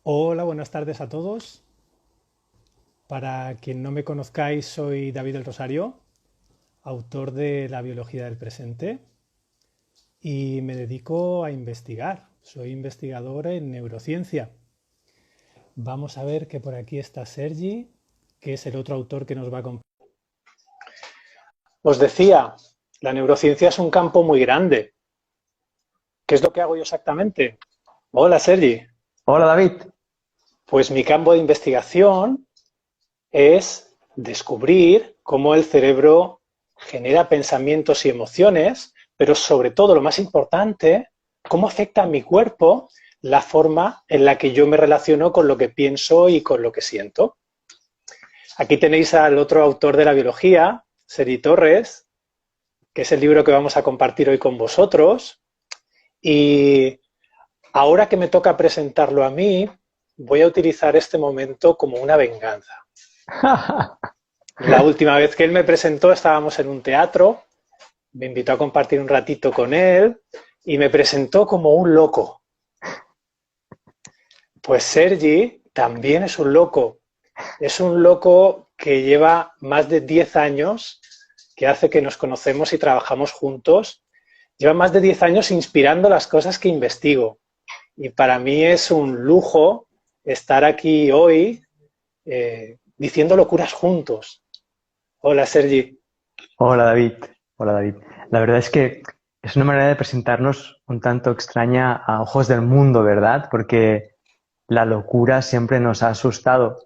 Hola, buenas tardes a todos. Para quien no me conozcáis, soy David del Rosario, autor de La biología del presente y me dedico a investigar. Soy investigador en neurociencia. Vamos a ver que por aquí está Sergi, que es el otro autor que nos va a acompañar. Os decía, la neurociencia es un campo muy grande. ¿Qué es lo que hago yo exactamente? Hola, Sergi. Hola David. Pues mi campo de investigación es descubrir cómo el cerebro genera pensamientos y emociones, pero sobre todo, lo más importante, cómo afecta a mi cuerpo la forma en la que yo me relaciono con lo que pienso y con lo que siento. Aquí tenéis al otro autor de la biología, Seri Torres, que es el libro que vamos a compartir hoy con vosotros. Y ahora que me toca presentarlo a mí, voy a utilizar este momento como una venganza. La última vez que él me presentó estábamos en un teatro, me invitó a compartir un ratito con él y me presentó como un loco. Pues Sergi también es un loco que lleva más de 10 años, que hace que nos conocemos y trabajamos juntos, lleva más de 10 años inspirando las cosas que investigo. Y para mí es un lujo estar aquí hoy diciendo locuras juntos. Hola Sergi. Hola David. Hola David. La verdad es que es una manera de presentarnos un tanto extraña a ojos del mundo, ¿verdad? Porque la locura siempre nos ha asustado.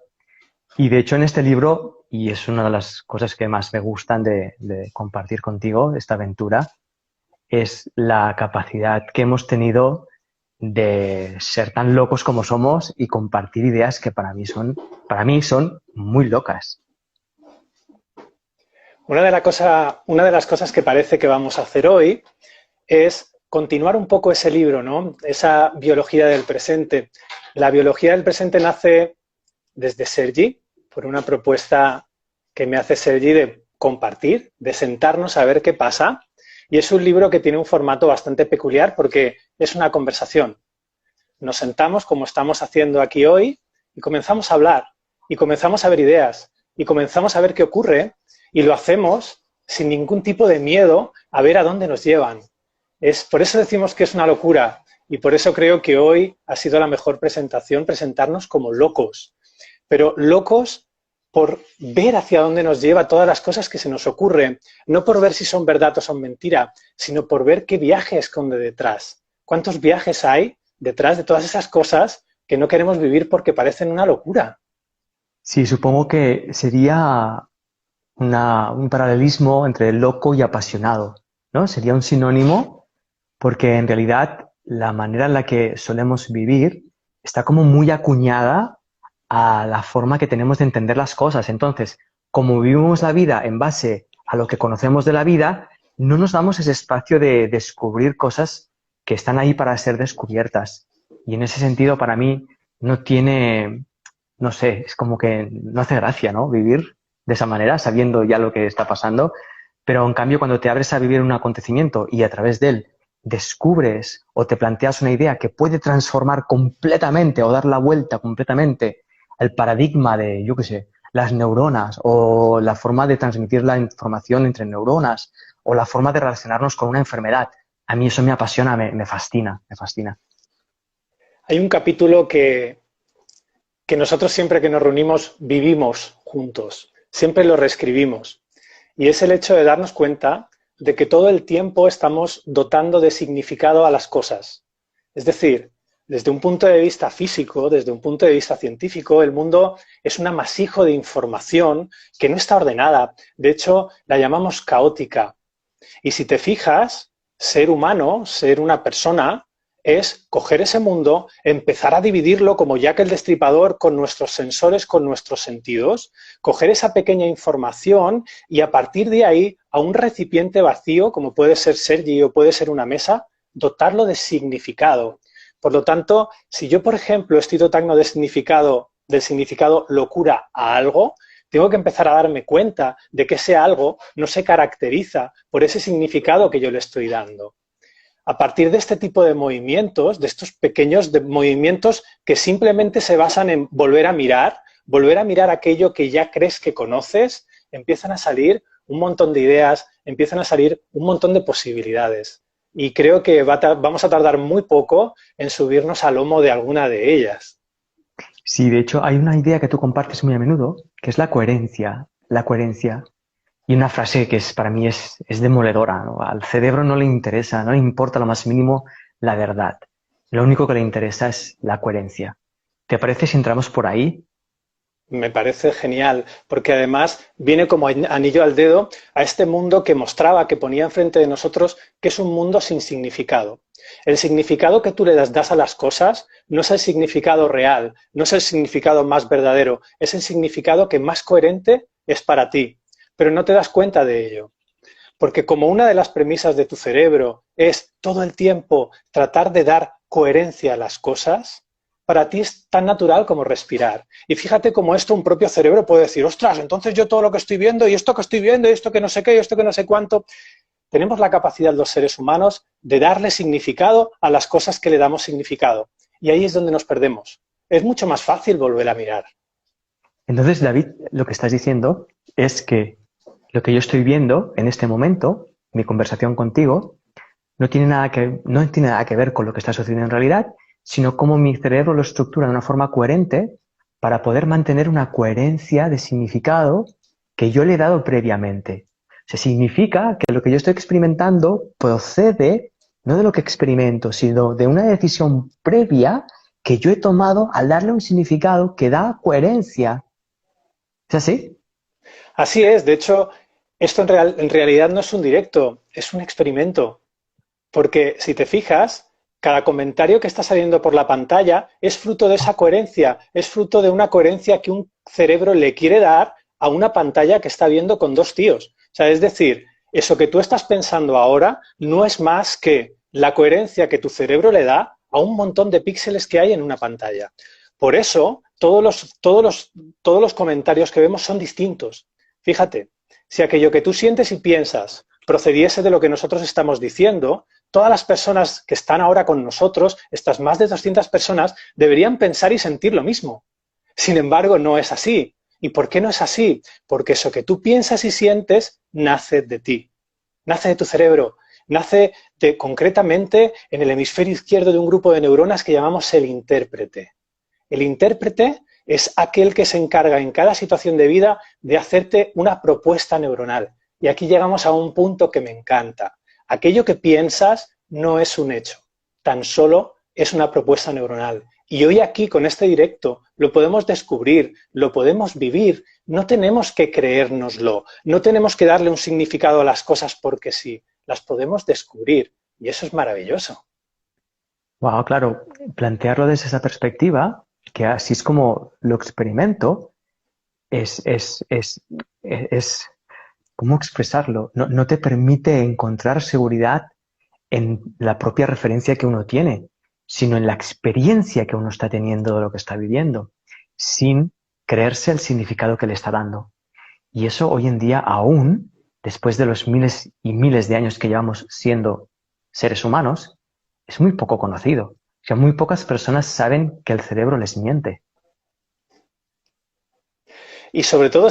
Y de hecho en este libro, y es una de las cosas que más me gustan de compartir contigo, esta aventura, es la capacidad que hemos tenido de ser tan locos como somos y compartir ideas que para mí son muy locas. Una de las cosas que parece que vamos a hacer hoy es continuar un poco ese libro, ¿no? Esa biología del presente. La biología del presente nace desde Sergi, por una propuesta que me hace Sergi de compartir, de sentarnos a ver qué pasa. Y es un libro que tiene un formato bastante peculiar porque es una conversación. Nos sentamos como estamos haciendo aquí hoy y comenzamos a hablar y comenzamos a ver ideas y comenzamos a ver qué ocurre y lo hacemos sin ningún tipo de miedo a ver a dónde nos llevan. Por eso decimos que es una locura y por eso creo que hoy ha sido la mejor presentación presentarnos como locos, pero locos por ver hacia dónde nos lleva todas las cosas que se nos ocurren, no por ver si son verdad o son mentira, sino por ver qué viaje esconde detrás. ¿Cuántos viajes hay detrás de todas esas cosas que no queremos vivir porque parecen una locura? Sí, supongo que sería un paralelismo entre loco y apasionado, ¿no? Sería un sinónimo porque en realidad la manera en la que solemos vivir está como muy acuñada a la forma que tenemos de entender las cosas. Entonces, como vivimos la vida en base a lo que conocemos de la vida, no nos damos ese espacio de descubrir cosas que están ahí para ser descubiertas. Y en ese sentido, para mí, no tiene, no sé, es como que no hace gracia, ¿no? Vivir de esa manera, sabiendo ya lo que está pasando. Pero en cambio, cuando te abres a vivir un acontecimiento y a través de él descubres o te planteas una idea que puede transformar completamente o dar la vuelta completamente al paradigma de, yo qué sé, las neuronas o la forma de transmitir la información entre neuronas o la forma de relacionarnos con una enfermedad. A mí eso me apasiona, me fascina, me fascina. Hay un capítulo que nosotros siempre que nos reunimos vivimos juntos, siempre lo reescribimos. Y es el hecho de darnos cuenta de que todo el tiempo estamos dotando de significado a las cosas. Es decir, desde un punto de vista físico, desde un punto de vista científico, el mundo es un amasijo de información que no está ordenada. De hecho, la llamamos caótica. Y si te fijas, ser humano, ser una persona, es coger ese mundo, empezar a dividirlo como Jack el Destripador con nuestros sensores, con nuestros sentidos, coger esa pequeña información y a partir de ahí a un recipiente vacío, como puede ser Sergi o puede ser una mesa, dotarlo de significado. Por lo tanto, si yo, por ejemplo, estoy dotando de significado, del significado locura a algo, tengo que empezar a darme cuenta de que ese algo no se caracteriza por ese significado que yo le estoy dando. a partir de este tipo de movimientos, de estos pequeños movimientos que simplemente se basan en volver a mirar aquello que ya crees que conoces, empiezan a salir un montón de ideas, empiezan a salir un montón de posibilidades. Y creo que vamos a tardar muy poco en subirnos al lomo de alguna de ellas. Sí, de hecho, hay una idea que tú compartes muy a menudo, que es la coherencia. La coherencia. Y una frase que para mí es demoledora, ¿no? Al cerebro no le interesa, no le importa lo más mínimo la verdad. Lo único que le interesa es la coherencia. ¿Te parece si entramos por ahí? Me parece genial, porque además viene como anillo al dedo a este mundo que mostraba, que ponía enfrente de nosotros, que es un mundo sin significado. El significado que tú le das a las cosas no es el significado real, no es el significado más verdadero, es el significado que más coherente es para ti, pero no te das cuenta de ello. Porque como una de las premisas de tu cerebro es todo el tiempo tratar de dar coherencia a las cosas, para ti es tan natural como respirar. Y fíjate cómo esto un propio cerebro puede decir, ostras, entonces yo todo lo que estoy viendo, y esto que estoy viendo, y esto que no sé qué, y esto que no sé cuánto. Tenemos la capacidad los seres humanos de darle significado a las cosas que le damos significado. Y ahí es donde nos perdemos. Es mucho más fácil volver a mirar. Entonces, David, lo que estás diciendo es que lo que yo estoy viendo en este momento, mi conversación contigo, no tiene nada que ver con lo que está sucediendo en realidad, sino cómo mi cerebro lo estructura de una forma coherente para poder mantener una coherencia de significado que yo le he dado previamente. O sea, significa que lo que yo estoy experimentando procede no de lo que experimento, sino de una decisión previa que yo he tomado al darle un significado que da coherencia. ¿Es así? Así es, de hecho, esto en realidad no es un directo, es un experimento. Porque si te fijas, cada comentario que está saliendo por la pantalla es fruto de esa coherencia, es fruto de una coherencia que un cerebro le quiere dar a una pantalla que está viendo con dos tíos. O sea, es decir, eso que tú estás pensando ahora no es más que la coherencia que tu cerebro le da a un montón de píxeles que hay en una pantalla. Por eso, todos los comentarios que vemos son distintos. Fíjate, si aquello que tú sientes y piensas procediese de lo que nosotros estamos diciendo, todas las personas que están ahora con nosotros, estas más de 200 personas, deberían pensar y sentir lo mismo. Sin embargo, no es así. ¿Y por qué no es así? Porque eso que tú piensas y sientes nace de ti, nace de tu cerebro, nace concretamente en el hemisferio izquierdo de un grupo de neuronas que llamamos el intérprete. El intérprete es aquel que se encarga en cada situación de vida de hacerte una propuesta neuronal. Y aquí llegamos a un punto que me encanta. Aquello que piensas no es un hecho, tan solo es una propuesta neuronal. Y hoy aquí, con este directo, lo podemos descubrir, lo podemos vivir. No tenemos que creérnoslo, no tenemos que darle un significado a las cosas porque sí, las podemos descubrir. Y eso es maravilloso. Wow, claro, plantearlo desde esa perspectiva, que así es como lo experimento, es ¿cómo expresarlo? No te permite encontrar seguridad en la propia referencia que uno tiene, sino en la experiencia que uno está teniendo de lo que está viviendo, sin creerse el significado que le está dando. Y eso hoy en día aún, después de los miles y miles de años que llevamos siendo seres humanos, es muy poco conocido. O sea, muy pocas personas saben que el cerebro les miente. Y sobre todo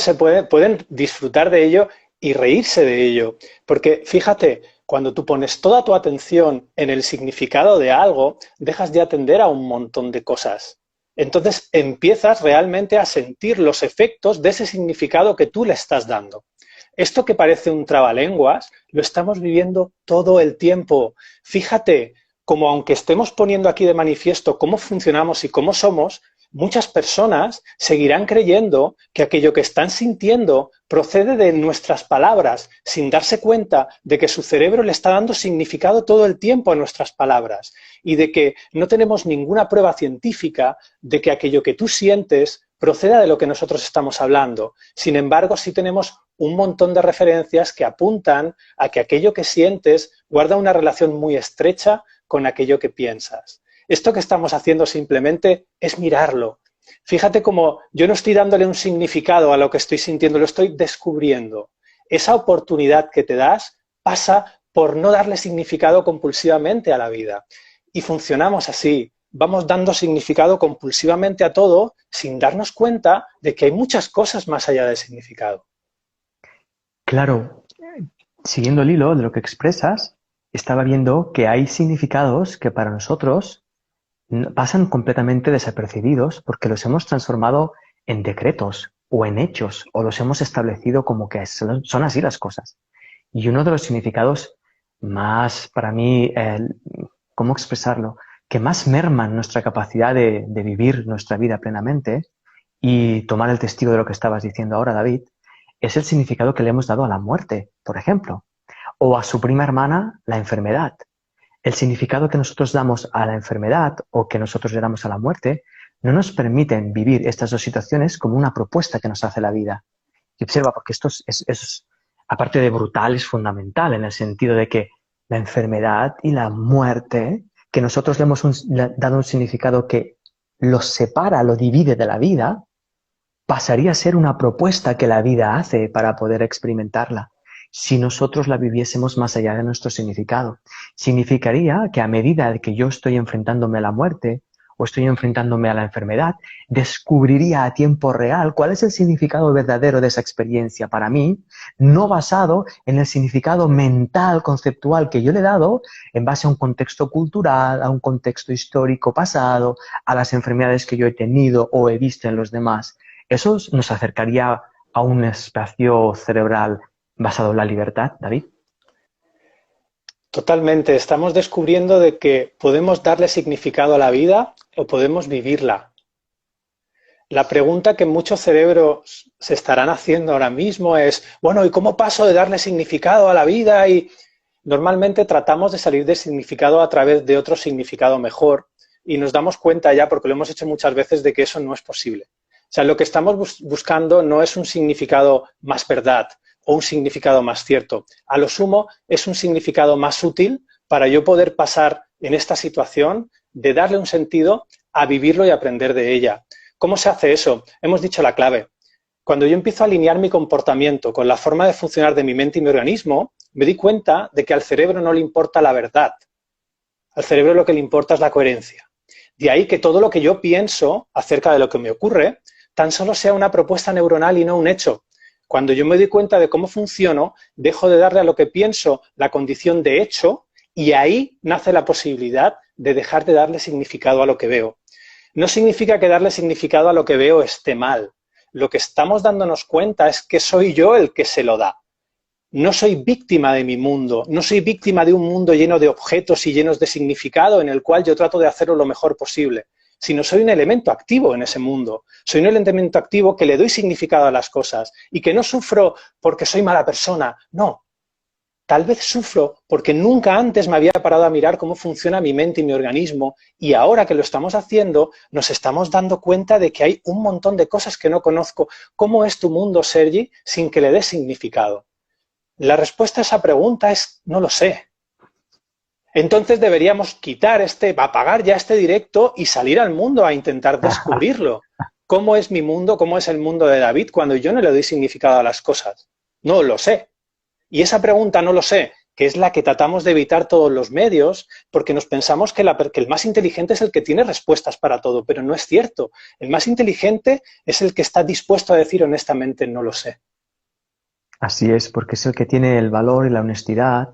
pueden disfrutar de ello y reírse de ello. Porque fíjate, cuando tú pones toda tu atención en el significado de algo, dejas de atender a un montón de cosas. Entonces empiezas realmente a sentir los efectos de ese significado que tú le estás dando. Esto que parece un trabalenguas, lo estamos viviendo todo el tiempo. Fíjate, como aunque estemos poniendo aquí de manifiesto cómo funcionamos y cómo somos, muchas personas seguirán creyendo que aquello que están sintiendo procede de nuestras palabras, sin darse cuenta de que su cerebro le está dando significado todo el tiempo a nuestras palabras y de que no tenemos ninguna prueba científica de que aquello que tú sientes proceda de lo que nosotros estamos hablando. Sin embargo, sí tenemos un montón de referencias que apuntan a que aquello que sientes guarda una relación muy estrecha con aquello que piensas. Esto que estamos haciendo simplemente es mirarlo. Fíjate cómo yo no estoy dándole un significado a lo que estoy sintiendo, lo estoy descubriendo. Esa oportunidad que te das pasa por no darle significado compulsivamente a la vida. Y funcionamos así, vamos dando significado compulsivamente a todo sin darnos cuenta de que hay muchas cosas más allá del significado. Claro, siguiendo el hilo de lo que expresas, estaba viendo que hay significados que para nosotros pasan completamente desapercibidos porque los hemos transformado en decretos o en hechos o los hemos establecido como que son así las cosas. Y uno de los significados más, para mí, ¿cómo expresarlo? Que más merman nuestra capacidad de vivir nuestra vida plenamente y tomar el testigo de lo que estabas diciendo ahora, David, es el significado que le hemos dado a la muerte, por ejemplo, o a su prima hermana, la enfermedad. El significado que nosotros damos a la enfermedad o que nosotros le damos a la muerte no nos permiten vivir estas dos situaciones como una propuesta que nos hace la vida. Y observa, porque esto es, aparte de brutal, es fundamental en el sentido de que la enfermedad y la muerte, que nosotros le hemos dado un significado que los separa, lo divide de la vida, pasaría a ser una propuesta que la vida hace para poder experimentarla. Si nosotros la viviésemos más allá de nuestro significado, significaría que a medida que yo estoy enfrentándome a la muerte o estoy enfrentándome a la enfermedad, descubriría a tiempo real cuál es el significado verdadero de esa experiencia para mí, no basado en el significado mental, conceptual que yo le he dado en base a un contexto cultural, a un contexto histórico pasado, a las enfermedades que yo he tenido o he visto en los demás. Eso nos acercaría a un espacio cerebral basado en la libertad, David. Totalmente, estamos descubriendo de que podemos darle significado a la vida o podemos vivirla. La pregunta que muchos cerebros se estarán haciendo ahora mismo es, bueno, ¿y cómo paso de darle significado a la vida? Y normalmente tratamos de salir del significado a través de otro significado mejor y nos damos cuenta ya, porque lo hemos hecho muchas veces, de que eso no es posible. O sea, lo que estamos buscando no es un significado más verdad o un significado más cierto. A lo sumo, es un significado más útil para yo poder pasar en esta situación de darle un sentido a vivirlo y aprender de ella. ¿Cómo se hace eso? Hemos dicho la clave. Cuando yo empiezo a alinear mi comportamiento con la forma de funcionar de mi mente y mi organismo, me di cuenta de que al cerebro no le importa la verdad. Al cerebro lo que le importa es la coherencia. De ahí que todo lo que yo pienso acerca de lo que me ocurre tan solo sea una propuesta neuronal y no un hecho. Cuando yo me doy cuenta de cómo funciono, dejo de darle a lo que pienso la condición de hecho y ahí nace la posibilidad de dejar de darle significado a lo que veo. No significa que darle significado a lo que veo esté mal. Lo que estamos dándonos cuenta es que soy yo el que se lo da. No soy víctima de mi mundo, no soy víctima de un mundo lleno de objetos y llenos de significado en el cual yo trato de hacerlo lo mejor posible, sino soy un elemento activo en ese mundo. Soy un elemento activo que le doy significado a las cosas y que no sufro porque soy mala persona, no. Tal vez sufro porque nunca antes me había parado a mirar cómo funciona mi mente y mi organismo y ahora que lo estamos haciendo nos estamos dando cuenta de que hay un montón de cosas que no conozco. ¿Cómo es tu mundo, Sergi, sin que le des significado? La respuesta a esa pregunta es no lo sé. Entonces deberíamos apagar ya este directo y salir al mundo a intentar descubrirlo. ¿Cómo es mi mundo? ¿Cómo es el mundo de David cuando yo no le doy significado a las cosas? No lo sé. Y esa pregunta no lo sé, que es la que tratamos de evitar todos los medios, porque nos pensamos que el más inteligente es el que tiene respuestas para todo, pero no es cierto. El más inteligente es el que está dispuesto a decir honestamente no lo sé. Así es, porque es el que tiene el valor y la honestidad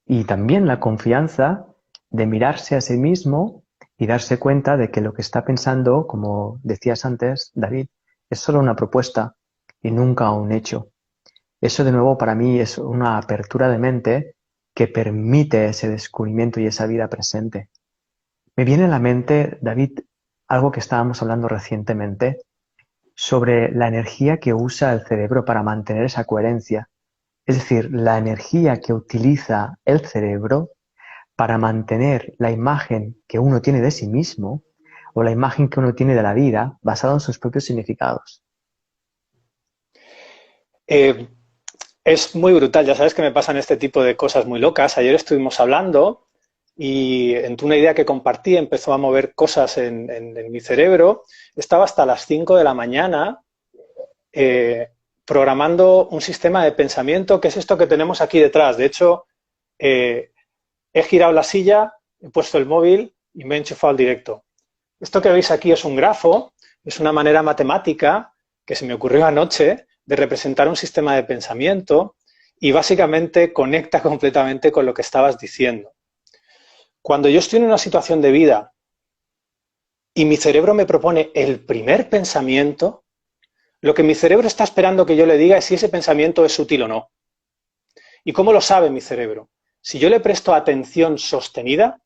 y también la confianza de mirarse a sí mismo y darse cuenta de que lo que está pensando, como decías antes, David, es solo una propuesta y nunca un hecho. Eso de nuevo para mí es una apertura de mente que permite ese descubrimiento y esa vida presente. Me viene a la mente, David, algo que estábamos hablando recientemente sobre la energía que usa el cerebro para mantener esa coherencia. Es decir, la energía que utiliza el cerebro para mantener la imagen que uno tiene de sí mismo o la imagen que uno tiene de la vida basada en sus propios significados. Es muy brutal, ya sabes que me pasan este tipo de cosas muy locas. Ayer estuvimos hablando y entre una idea que compartí empezó a mover cosas en mi cerebro. Estaba hasta las 5 de la mañana programando un sistema de pensamiento que es esto que tenemos aquí detrás. De hecho, he girado la silla, he puesto el móvil y me he enchufado al directo. Esto que veis aquí es un grafo, es una manera matemática que se me ocurrió anoche de representar un sistema de pensamiento y básicamente conecta completamente con lo que estabas diciendo. Cuando yo estoy en una situación de vida y mi cerebro me propone el primer pensamiento, lo que mi cerebro está esperando que yo le diga es si ese pensamiento es útil o no. ¿Y cómo lo sabe mi cerebro? Si yo le presto atención sostenida,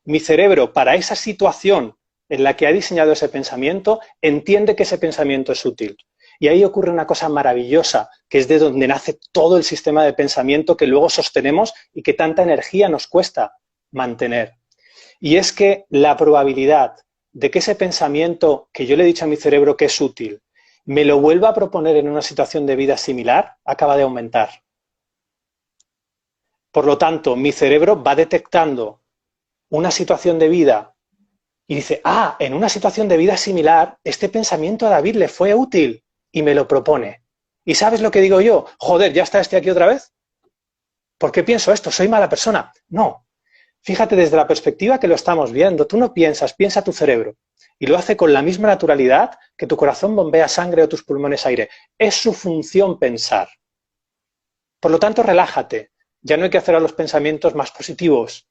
mi cerebro, para esa situación en la que ha diseñado ese pensamiento, entiende que ese pensamiento es útil. Y ahí ocurre una cosa maravillosa, que es de donde nace todo el sistema de pensamiento que luego sostenemos y que tanta energía nos cuesta mantener. Y es que la probabilidad de que ese pensamiento que yo le he dicho a mi cerebro que es útil, me lo vuelva a proponer en una situación de vida similar, acaba de aumentar. Por lo tanto, mi cerebro va detectando una situación de vida y dice, ah, en una situación de vida similar, este pensamiento a David le fue útil y me lo propone. ¿Y sabes lo que digo yo? Joder, ¿ya está este aquí otra vez? ¿Por qué pienso esto? ¿Soy mala persona? No. Fíjate desde la perspectiva que lo estamos viendo. Tú no piensas, piensa tu cerebro. Y lo hace con la misma naturalidad que tu corazón bombea sangre o tus pulmones aire. Es su función pensar. Por lo tanto, relájate. Ya no hay que hacer a los pensamientos más positivos.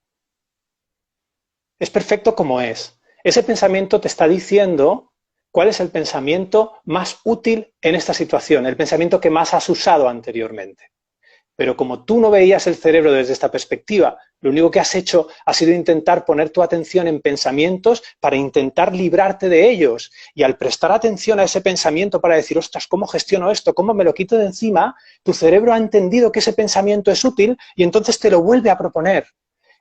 Es perfecto como es. Ese pensamiento te está diciendo cuál es el pensamiento más útil en esta situación, el pensamiento que más has usado anteriormente. Pero como tú no veías el cerebro desde esta perspectiva, lo único que has hecho ha sido intentar poner tu atención en pensamientos para intentar librarte de ellos. Y al prestar atención a ese pensamiento para decir, ostras, ¿cómo gestiono esto? ¿Cómo me lo quito de encima? Tu cerebro ha entendido que ese pensamiento es útil y entonces te lo vuelve a proponer.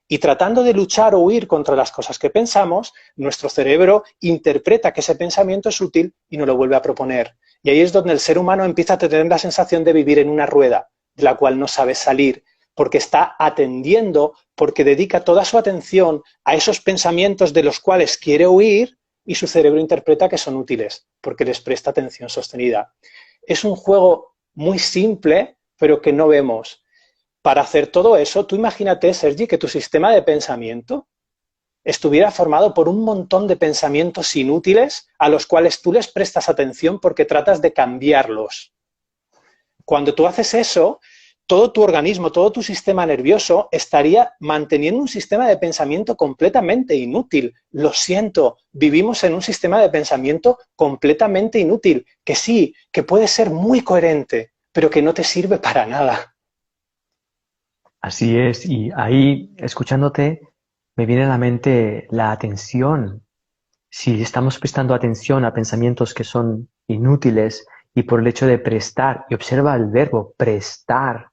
Y tratando de luchar o huir contra las cosas que pensamos, nuestro cerebro interpreta que ese pensamiento es útil y nos lo vuelve a proponer. Y ahí es donde el ser humano empieza a tener la sensación de vivir en una rueda, de la cual no sabe salir, porque está atendiendo, porque dedica toda su atención a esos pensamientos de los cuales quiere huir y su cerebro interpreta que son útiles, porque les presta atención sostenida. Es un juego muy simple, pero que no vemos. Para hacer todo eso, tú imagínate, Sergi, que tu sistema de pensamiento estuviera formado por un montón de pensamientos inútiles a los cuales tú les prestas atención porque tratas de cambiarlos. Cuando tú haces eso, todo tu organismo, todo tu sistema nervioso estaría manteniendo un sistema de pensamiento completamente inútil. Lo siento, vivimos en un sistema de pensamiento completamente inútil, que sí, que puede ser muy coherente, pero que no te sirve para nada. Así es, y ahí, escuchándote, me viene a la mente la atención. Si estamos prestando atención a pensamientos que son inútiles y por el hecho de prestar, y observa el verbo prestar,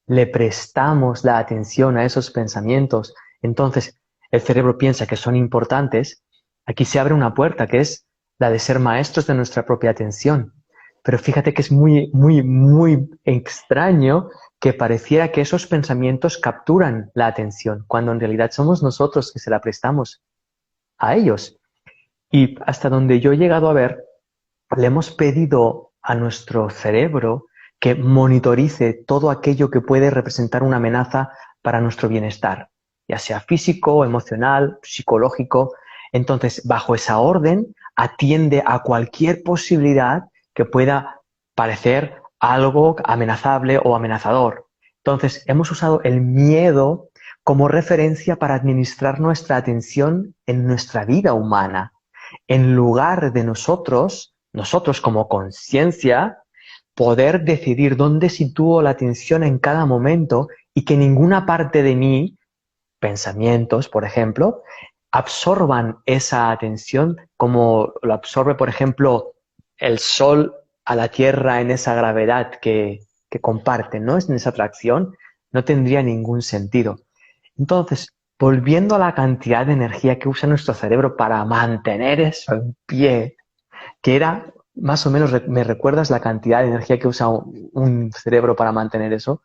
le prestamos la atención a esos pensamientos, entonces el cerebro piensa que son importantes, aquí se abre una puerta que es la de ser maestros de nuestra propia atención. Pero fíjate que es muy, muy, muy extraño que pareciera que esos pensamientos capturan la atención, cuando en realidad somos nosotros que se la prestamos a ellos. Y hasta donde yo he llegado a ver, le hemos pedido a nuestro cerebro que monitorice todo aquello que puede representar una amenaza para nuestro bienestar, ya sea físico, emocional, psicológico. Entonces, bajo esa orden, atiende a cualquier posibilidad que pueda parecer algo amenazable o amenazador. Entonces, hemos usado el miedo como referencia para administrar nuestra atención en nuestra vida humana. En lugar de nosotros como conciencia, poder decidir dónde sitúo la atención en cada momento y que ninguna parte de mí, pensamientos, por ejemplo, absorban esa atención como lo absorbe, por ejemplo, el Sol a la Tierra en esa gravedad que comparten, ¿no? En esa atracción, no tendría ningún sentido. Entonces, volviendo a la cantidad de energía que usa nuestro cerebro para mantener eso en pie, que era, más o menos, ¿me recuerdas la cantidad de energía que usa un cerebro para mantener eso?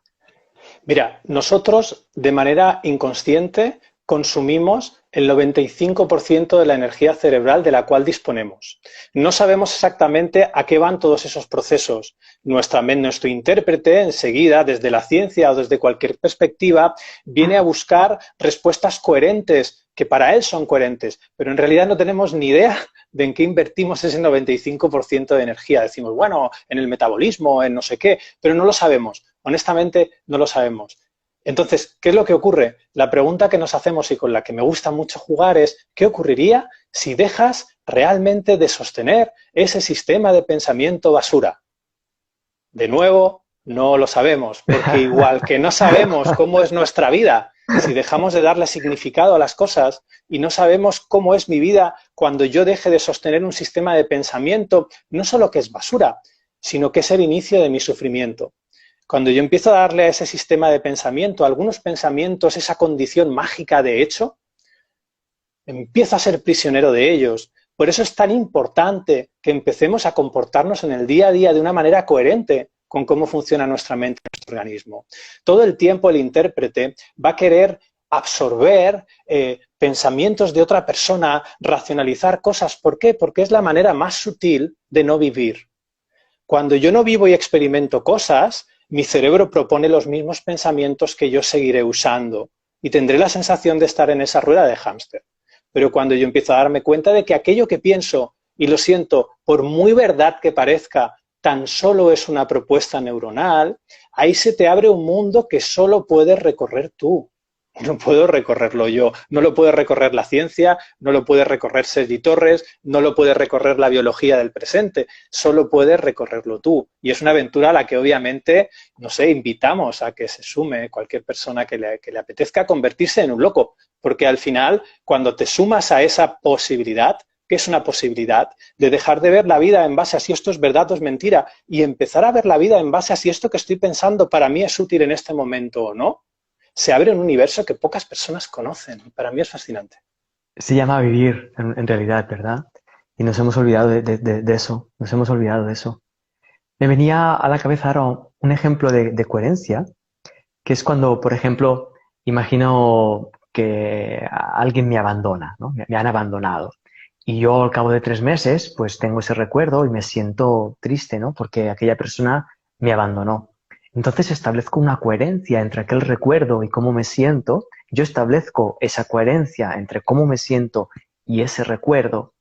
Mira, nosotros de manera inconsciente consumimos el 95% de la energía cerebral de la cual disponemos. No sabemos exactamente a qué van todos esos procesos. Nuestro intérprete, enseguida, desde la ciencia o desde cualquier perspectiva, viene a buscar respuestas coherentes, que para él son coherentes, pero en realidad no tenemos ni idea de en qué invertimos ese 95% de energía. Decimos, bueno, en el metabolismo, en no sé qué, pero no lo sabemos. Honestamente, no lo sabemos. Entonces, ¿qué es lo que ocurre? La pregunta que nos hacemos y con la que me gusta mucho jugar es, ¿qué ocurriría si dejas realmente de sostener ese sistema de pensamiento basura? De nuevo, no lo sabemos, porque igual que no sabemos cómo es nuestra vida, si dejamos de darle significado a las cosas y no sabemos cómo es mi vida cuando yo deje de sostener un sistema de pensamiento, no solo que es basura, sino que es el inicio de mi sufrimiento. Cuando yo empiezo a darle a ese sistema de pensamiento, a algunos pensamientos, esa condición mágica de hecho, empiezo a ser prisionero de ellos. Por eso es tan importante que empecemos a comportarnos en el día a día de una manera coherente con cómo funciona nuestra mente y nuestro organismo. Todo el tiempo el intérprete va a querer absorber pensamientos de otra persona, racionalizar cosas. ¿Por qué? Porque es la manera más sutil de no vivir. Cuando yo no vivo y experimento cosas, mi cerebro propone los mismos pensamientos que yo seguiré usando y tendré la sensación de estar en esa rueda de hámster. Pero cuando yo empiezo a darme cuenta de que aquello que pienso y lo siento, por muy verdad que parezca, tan solo es una propuesta neuronal, ahí se te abre un mundo que solo puedes recorrer tú. No puedo recorrerlo yo, no lo puede recorrer la ciencia, no lo puede recorrer Sergi Torres, no lo puede recorrer la biología del presente, solo puedes recorrerlo tú. Y es una aventura a la que obviamente, no sé, invitamos a que se sume cualquier persona que le apetezca convertirse en un loco, porque al final, cuando te sumas a esa posibilidad, que es una posibilidad de dejar de ver la vida en base a si esto es verdad o es mentira y empezar a ver la vida en base a si esto que estoy pensando para mí es útil en este momento o no, se abre un universo que pocas personas conocen. Para mí es fascinante. Se llama vivir, en realidad, ¿verdad? Y nos hemos olvidado de eso, nos hemos olvidado de eso. Me venía a la cabeza ahora un ejemplo de coherencia, que es cuando, por ejemplo, imagino que alguien me abandona, ¿no? Me han abandonado. Y yo al cabo de 3 meses, pues tengo ese recuerdo y me siento triste, ¿no? Porque aquella persona me abandonó. Entonces establezco una coherencia entre aquel recuerdo y cómo me siento. Yo establezco esa coherencia entre cómo me siento y ese recuerdo.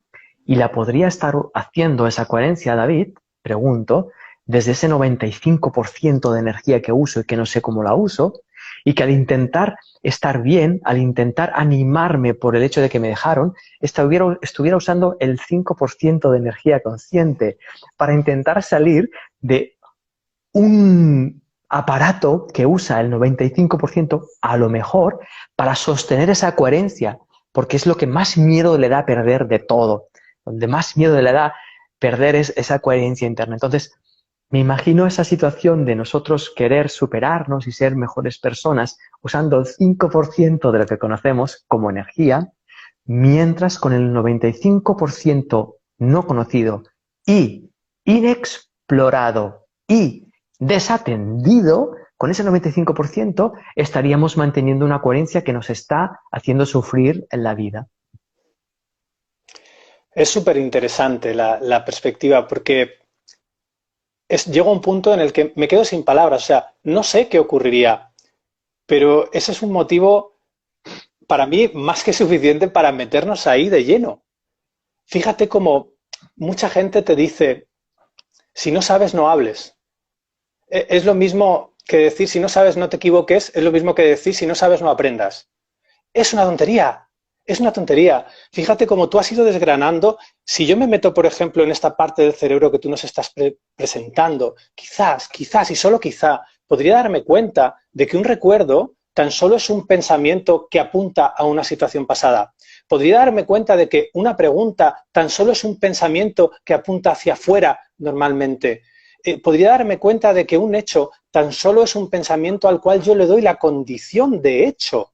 Y la podría estar haciendo esa coherencia, David, pregunto, desde ese 95% de energía que uso y que no sé cómo la uso, y que al intentar estar bien, al intentar animarme por el hecho de que me dejaron, estuviera usando el 5% de energía consciente para intentar salir de un aparato que usa el 95% a lo mejor para sostener esa coherencia, porque es lo que más miedo le da perder de todo, donde más miedo le da perder es esa coherencia interna. Entonces, me imagino esa situación de nosotros querer superarnos y ser mejores personas usando el 5% de lo que conocemos como energía, mientras con el 95% no conocido y inexplorado y desatendido, con ese 95% estaríamos manteniendo una coherencia que nos está haciendo sufrir en la vida. Es súper interesante la perspectiva porque llega un punto en el que me quedo sin palabras. O sea, no sé qué ocurriría, pero ese es un motivo para mí más que suficiente para meternos ahí de lleno. Fíjate cómo mucha gente te dice, si no sabes, no hables. Es lo mismo que decir, si no sabes, no te equivoques, es lo mismo que decir, si no sabes, no aprendas. Es una tontería, es una tontería. Fíjate cómo tú has ido desgranando. Si yo me meto, por ejemplo, en esta parte del cerebro que tú nos estás presentando, quizás y solo quizá, podría darme cuenta de que un recuerdo tan solo es un pensamiento que apunta a una situación pasada. Podría darme cuenta de que una pregunta tan solo es un pensamiento que apunta hacia afuera normalmente. Podría darme cuenta de que un hecho tan solo es un pensamiento al cual yo le doy la condición de hecho.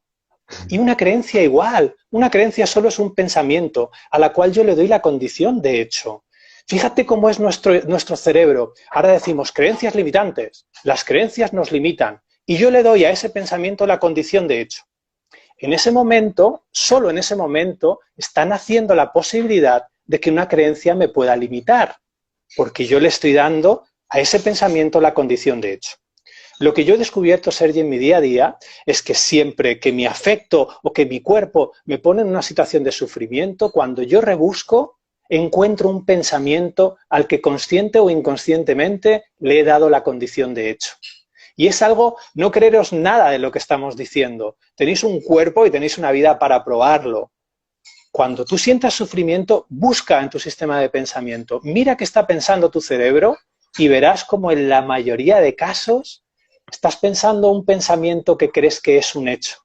Y una creencia igual. Una creencia solo es un pensamiento a la cual yo le doy la condición de hecho. Fíjate cómo es nuestro cerebro. Ahora decimos creencias limitantes. Las creencias nos limitan. Y yo le doy a ese pensamiento la condición de hecho. En ese momento, solo en ese momento, está naciendo la posibilidad de que una creencia me pueda limitar, porque yo le estoy dando a ese pensamiento la condición de hecho. Lo que yo he descubierto, Sergi, en mi día a día, es que siempre que mi afecto o que mi cuerpo me pone en una situación de sufrimiento, cuando yo rebusco, encuentro un pensamiento al que consciente o inconscientemente le he dado la condición de hecho. Y es algo, no creeros nada de lo que estamos diciendo. Tenéis un cuerpo y tenéis una vida para probarlo. Cuando tú sientas sufrimiento, busca en tu sistema de pensamiento. Mira qué está pensando tu cerebro y verás como en la mayoría de casos estás pensando un pensamiento que crees que es un hecho.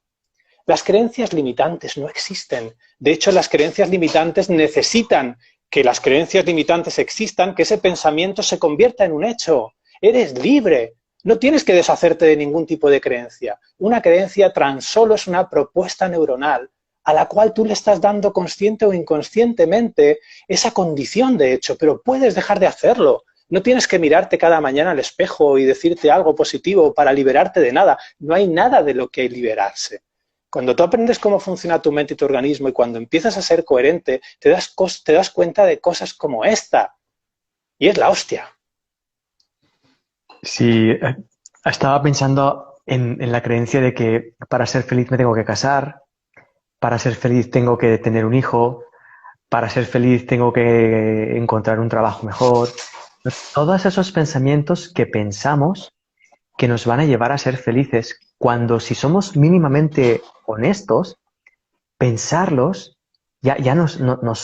Las creencias limitantes no existen. De hecho, las creencias limitantes necesitan que las creencias limitantes existan, que ese pensamiento se convierta en un hecho. Eres libre. No tienes que deshacerte de ningún tipo de creencia. Una creencia tan solo es una propuesta neuronal a la cual tú le estás dando consciente o inconscientemente esa condición de hecho, pero puedes dejar de hacerlo. No tienes que mirarte cada mañana al espejo y decirte algo positivo para liberarte de nada. No hay nada de lo que liberarse. Cuando tú aprendes cómo funciona tu mente y tu organismo y cuando empiezas a ser coherente, te das cuenta de cosas como esta. Y es la hostia. Sí, estaba pensando en la creencia de que para ser feliz me tengo que casar, para ser feliz tengo que tener un hijo, para ser feliz tengo que encontrar un trabajo mejor. Todos esos pensamientos que pensamos que nos van a llevar a ser felices, cuando si somos mínimamente honestos, pensarlos ya nos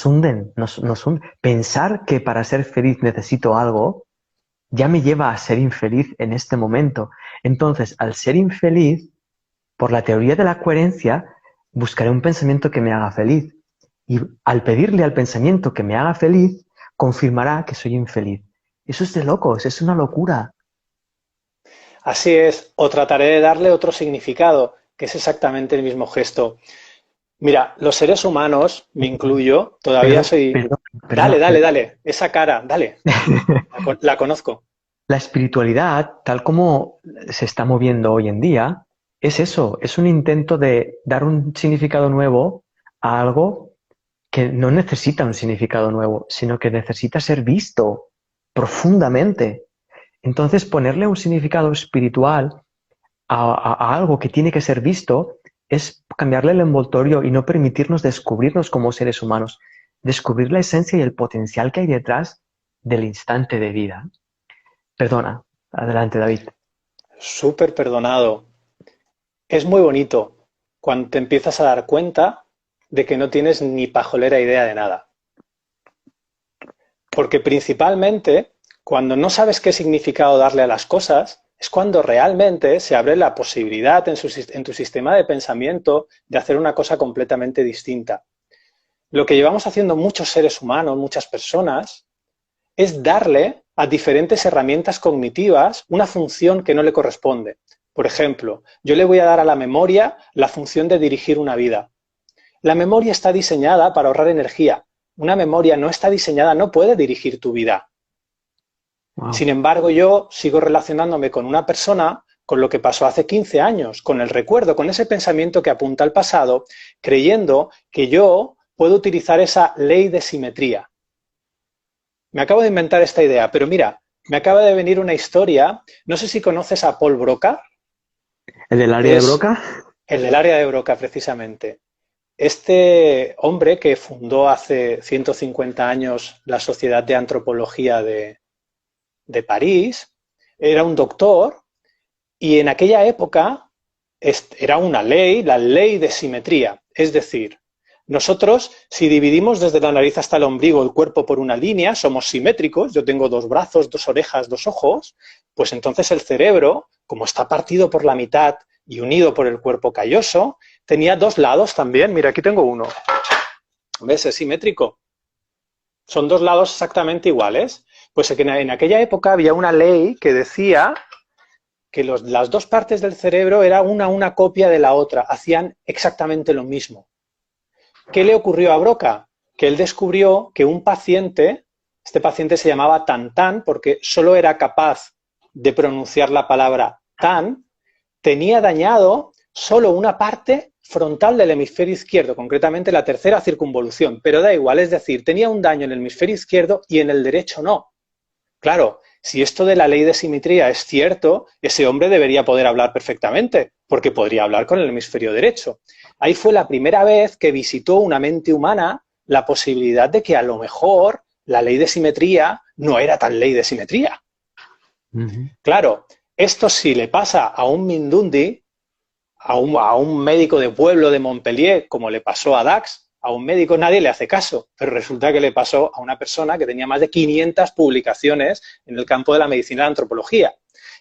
hunden, nos hunden. Pensar que para ser feliz necesito algo ya me lleva a ser infeliz en este momento. Entonces, al ser infeliz, por la teoría de la coherencia, buscaré un pensamiento que me haga feliz. Y al pedirle al pensamiento que me haga feliz, confirmará que soy infeliz. Eso es de locos, es una locura. Así es, o trataré de darle otro significado, que es exactamente el mismo gesto. Mira, los seres humanos, me incluyo, todavía Perdón, soy... perdón, Dale, perdón, dale, perdón. dale, esa cara, dale, la conozco. La espiritualidad, tal como se está moviendo hoy en día, es eso, es un intento de dar un significado nuevo a algo que no necesita un significado nuevo, sino que necesita ser visto profundamente. Entonces, ponerle un significado espiritual a algo que tiene que ser visto es cambiarle el envoltorio y no permitirnos descubrirnos como seres humanos, descubrir la esencia y el potencial que hay detrás del instante de vida. Perdona, adelante, David. Súper perdonado. Es muy bonito cuando te empiezas a dar cuenta de que no tienes ni pajolera idea de nada. Porque principalmente, cuando no sabes qué significado darle a las cosas, es cuando realmente se abre la posibilidad en tu sistema de pensamiento de hacer una cosa completamente distinta. Lo que llevamos haciendo muchos seres humanos, muchas personas, es darle a diferentes herramientas cognitivas una función que no le corresponde. Por ejemplo, yo le voy a dar a la memoria la función de dirigir una vida. La memoria está diseñada para ahorrar energía. Una memoria no está diseñada, no puede dirigir tu vida. Sin Wow. embargo, yo sigo relacionándome con una persona con lo que pasó hace 15 años, con el recuerdo, con ese pensamiento que apunta al pasado, creyendo que yo puedo utilizar esa ley de simetría. Me acabo de inventar esta idea, pero mira, me acaba de venir una historia, no sé si conoces a Paul Broca, ¿El del área de es Broca? el del área de Broca precisamente. Este hombre que fundó hace 150 años la Sociedad de Antropología de París, era un doctor y en aquella época era una ley, la ley de simetría, es decir, nosotros, si dividimos desde la nariz hasta el ombligo el cuerpo por una línea, somos simétricos, yo tengo dos brazos, dos orejas, dos ojos, pues entonces el cerebro, como está partido por la mitad y unido por el cuerpo calloso, tenía dos lados también. Mira, aquí tengo uno. ¿Ves? Es simétrico. Son dos lados exactamente iguales. Pues en aquella época había una ley que decía que las dos partes del cerebro era una copia de la otra, hacían exactamente lo mismo. ¿Qué le ocurrió a Broca? Que él descubrió que un paciente, este paciente se llamaba Tan porque solo era capaz de pronunciar la palabra tan, tenía dañado solo una parte frontal del hemisferio izquierdo, concretamente la tercera circunvolución, pero da igual, es decir, tenía un daño en el hemisferio izquierdo y en el derecho no. Claro, si esto de la ley de simetría es cierto, ese hombre debería poder hablar perfectamente, porque podría hablar con el hemisferio derecho. Ahí fue la primera vez que visitó una mente humana la posibilidad de que a lo mejor la ley de simetría no era tan ley de simetría. Claro, esto sí le pasa a un Mindundi, a un médico de pueblo de Montpellier, como le pasó a Dax, a un médico nadie le hace caso, pero resulta que le pasó a una persona que tenía más de 500 publicaciones en el campo de la medicina y la antropología.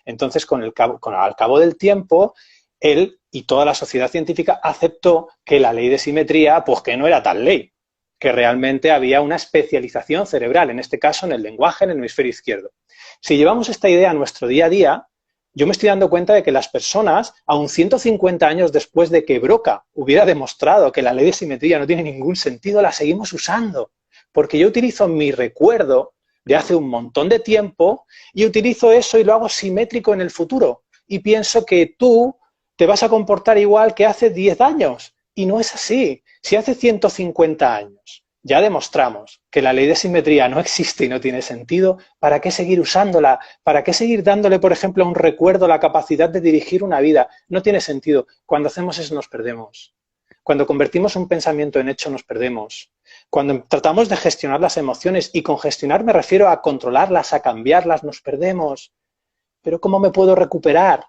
Entonces, al cabo del tiempo, él y toda la sociedad científica aceptó que la ley de simetría, pues que no era tal ley, que realmente había una especialización cerebral, en este caso en el lenguaje, en el hemisferio izquierdo. Si llevamos esta idea a nuestro día a día, yo me estoy dando cuenta de que las personas, aun 150 años después de que Broca hubiera demostrado que la ley de simetría no tiene ningún sentido, la seguimos usando. Porque yo utilizo mi recuerdo de hace un montón de tiempo y utilizo eso y lo hago simétrico en el futuro. Y pienso que tú te vas a comportar igual que hace 10 años. Y no es así. Si hace 150 años ya demostramos que la ley de simetría no existe y no tiene sentido, ¿para qué seguir usándola? ¿Para qué seguir dándole, por ejemplo, a un recuerdo la capacidad de dirigir una vida? No tiene sentido. Cuando hacemos eso nos perdemos. Cuando convertimos un pensamiento en hecho nos perdemos. Cuando tratamos de gestionar las emociones, y con gestionar me refiero a controlarlas, a cambiarlas, nos perdemos. Pero ¿cómo me puedo recuperar?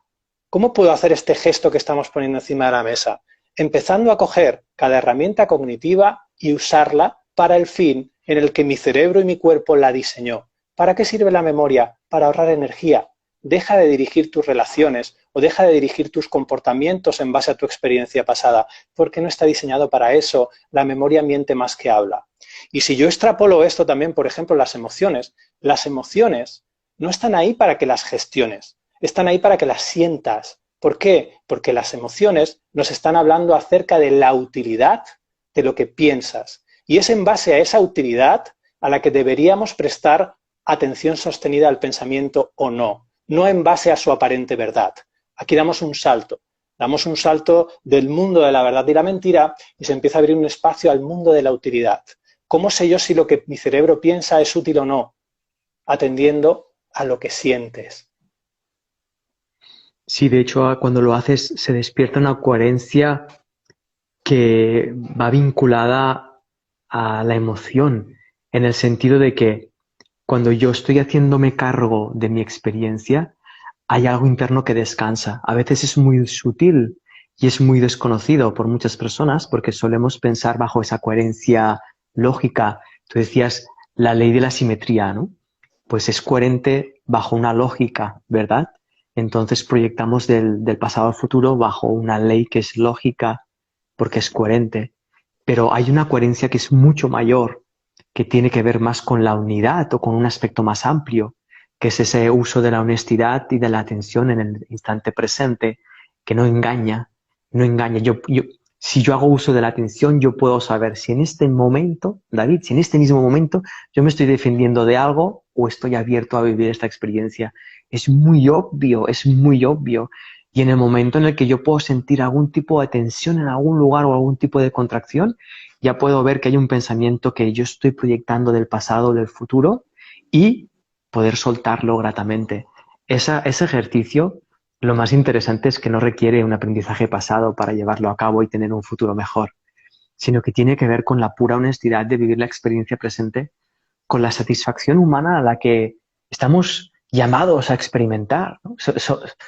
¿Cómo puedo hacer este gesto que estamos poniendo encima de la mesa? Empezando a coger cada herramienta cognitiva y usarla para el fin en el que mi cerebro y mi cuerpo la diseñó. ¿Para qué sirve la memoria? Para ahorrar energía. Deja de dirigir tus relaciones o deja de dirigir tus comportamientos en base a tu experiencia pasada, porque no está diseñado para eso. La memoria miente más que habla. Y si yo extrapolo esto también, por ejemplo, las emociones no están ahí para que las gestiones, están ahí para que las sientas. ¿Por qué? Porque las emociones nos están hablando acerca de la utilidad de lo que piensas. Y es en base a esa utilidad a la que deberíamos prestar atención sostenida al pensamiento o no, no en base a su aparente verdad. Aquí damos un salto del mundo de la verdad y la mentira y se empieza a abrir un espacio al mundo de la utilidad. ¿Cómo sé yo si lo que mi cerebro piensa es útil o no? Atendiendo a lo que sientes. Sí, de hecho, cuando lo haces se despierta una coherencia que va vinculada a la emoción, en el sentido de que cuando yo estoy haciéndome cargo de mi experiencia, hay algo interno que descansa. A veces es muy sutil y es muy desconocido por muchas personas porque solemos pensar bajo esa coherencia lógica. Tú decías la ley de la simetría, ¿no? Pues es coherente bajo una lógica, ¿verdad? Entonces proyectamos del pasado al futuro bajo una ley que es lógica porque es coherente. Pero hay una coherencia que es mucho mayor, que tiene que ver más con la unidad o con un aspecto más amplio, que es ese uso de la honestidad y de la atención en el instante presente, que no engaña, no engaña. Si yo hago uso de la atención, yo puedo saber si en este momento, David, si en este mismo momento yo me estoy defendiendo de algo o estoy abierto a vivir esta experiencia. Es muy obvio, es muy obvio. Y en el momento en el que yo puedo sentir algún tipo de tensión en algún lugar o algún tipo de contracción, ya puedo ver que hay un pensamiento que yo estoy proyectando del pasado o del futuro y poder soltarlo gratamente. Ese ejercicio, lo más interesante es que no requiere un aprendizaje pasado para llevarlo a cabo y tener un futuro mejor, sino que tiene que ver con la pura honestidad de vivir la experiencia presente, con la satisfacción humana a la que estamos llamados a experimentar, ¿no?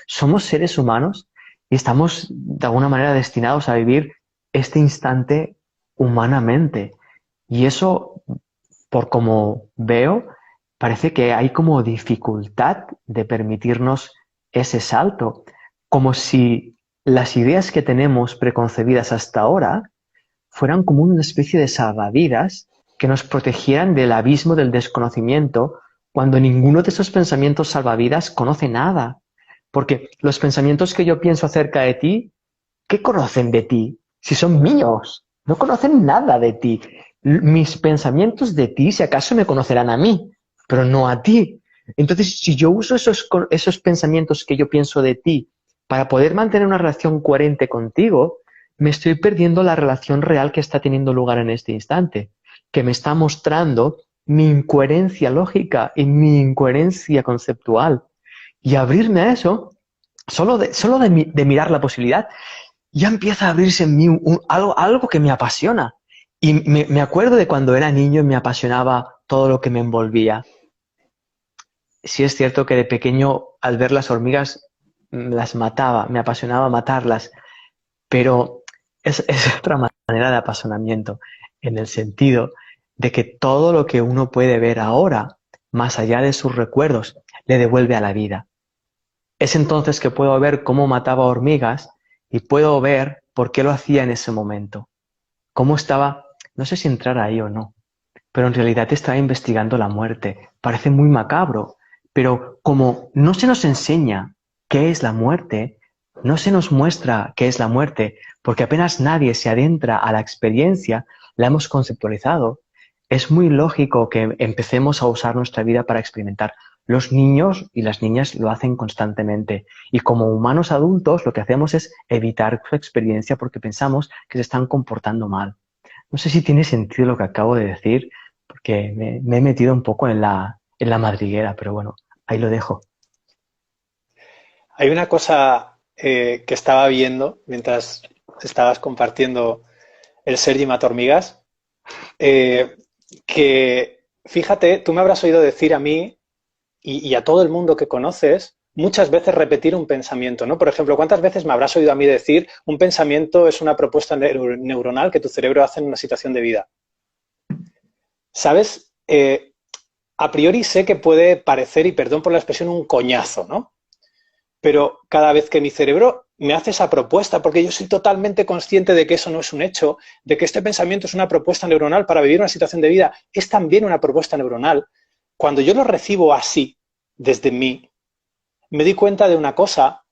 Somos seres humanos y estamos de alguna manera destinados a vivir este instante humanamente. Y eso, por como veo, parece que hay como dificultad de permitirnos ese salto, como si las ideas que tenemos preconcebidas hasta ahora fueran como una especie de salvavidas que nos protegieran del abismo del desconocimiento, cuando ninguno de esos pensamientos salvavidas conoce nada. Porque los pensamientos que yo pienso acerca de ti, ¿qué conocen de ti? Si son míos, no conocen nada de ti. Mis pensamientos de ti, si acaso me conocerán a mí, pero no a ti. Entonces, si yo uso esos pensamientos que yo pienso de ti para poder mantener una relación coherente contigo, me estoy perdiendo la relación real que está teniendo lugar en este instante, que me está mostrando mi incoherencia lógica y mi incoherencia conceptual. Y abrirme a eso, de mirar la posibilidad, ya empieza a abrirse en mí algo que me apasiona. Y me acuerdo de cuando era niño y me apasionaba todo lo que me envolvía. Sí es cierto que de pequeño, al ver las hormigas, las mataba, me apasionaba matarlas, pero es otra manera de apasionamiento, en el sentido de que todo lo que uno puede ver ahora, más allá de sus recuerdos, le devuelve a la vida. Es entonces que puedo ver cómo mataba hormigas y puedo ver por qué lo hacía en ese momento. Cómo estaba, no sé si entrar ahí o no, pero en realidad estaba investigando la muerte. Parece muy macabro, pero como no se nos enseña qué es la muerte, no se nos muestra qué es la muerte, porque apenas nadie se adentra a la experiencia, la hemos conceptualizado, es muy lógico que empecemos a usar nuestra vida para experimentar. Los niños y las niñas lo hacen constantemente y como humanos adultos lo que hacemos es evitar su experiencia porque pensamos que se están comportando mal. No sé si tiene sentido lo que acabo de decir, porque me he metido un poco en la madriguera, pero bueno, ahí lo dejo. Hay una cosa que estaba viendo mientras estabas compartiendo el Sergi Matormigas, eh, que, fíjate, tú me habrás oído decir a mí y a todo el mundo que conoces muchas veces repetir un pensamiento, ¿no? Por ejemplo, ¿cuántas veces me habrás oído a mí decir un pensamiento es una propuesta neuronal que tu cerebro hace en una situación de vida? ¿Sabes? A priori sé que puede parecer, y perdón por la expresión, un coñazo, ¿no? Pero cada vez que mi cerebro me hace esa propuesta, porque yo soy totalmente consciente de que eso no es un hecho, de que este pensamiento es una propuesta neuronal para vivir una situación de vida, es también una propuesta neuronal. Cuando yo lo recibo así, desde mí, me di cuenta de una cosa,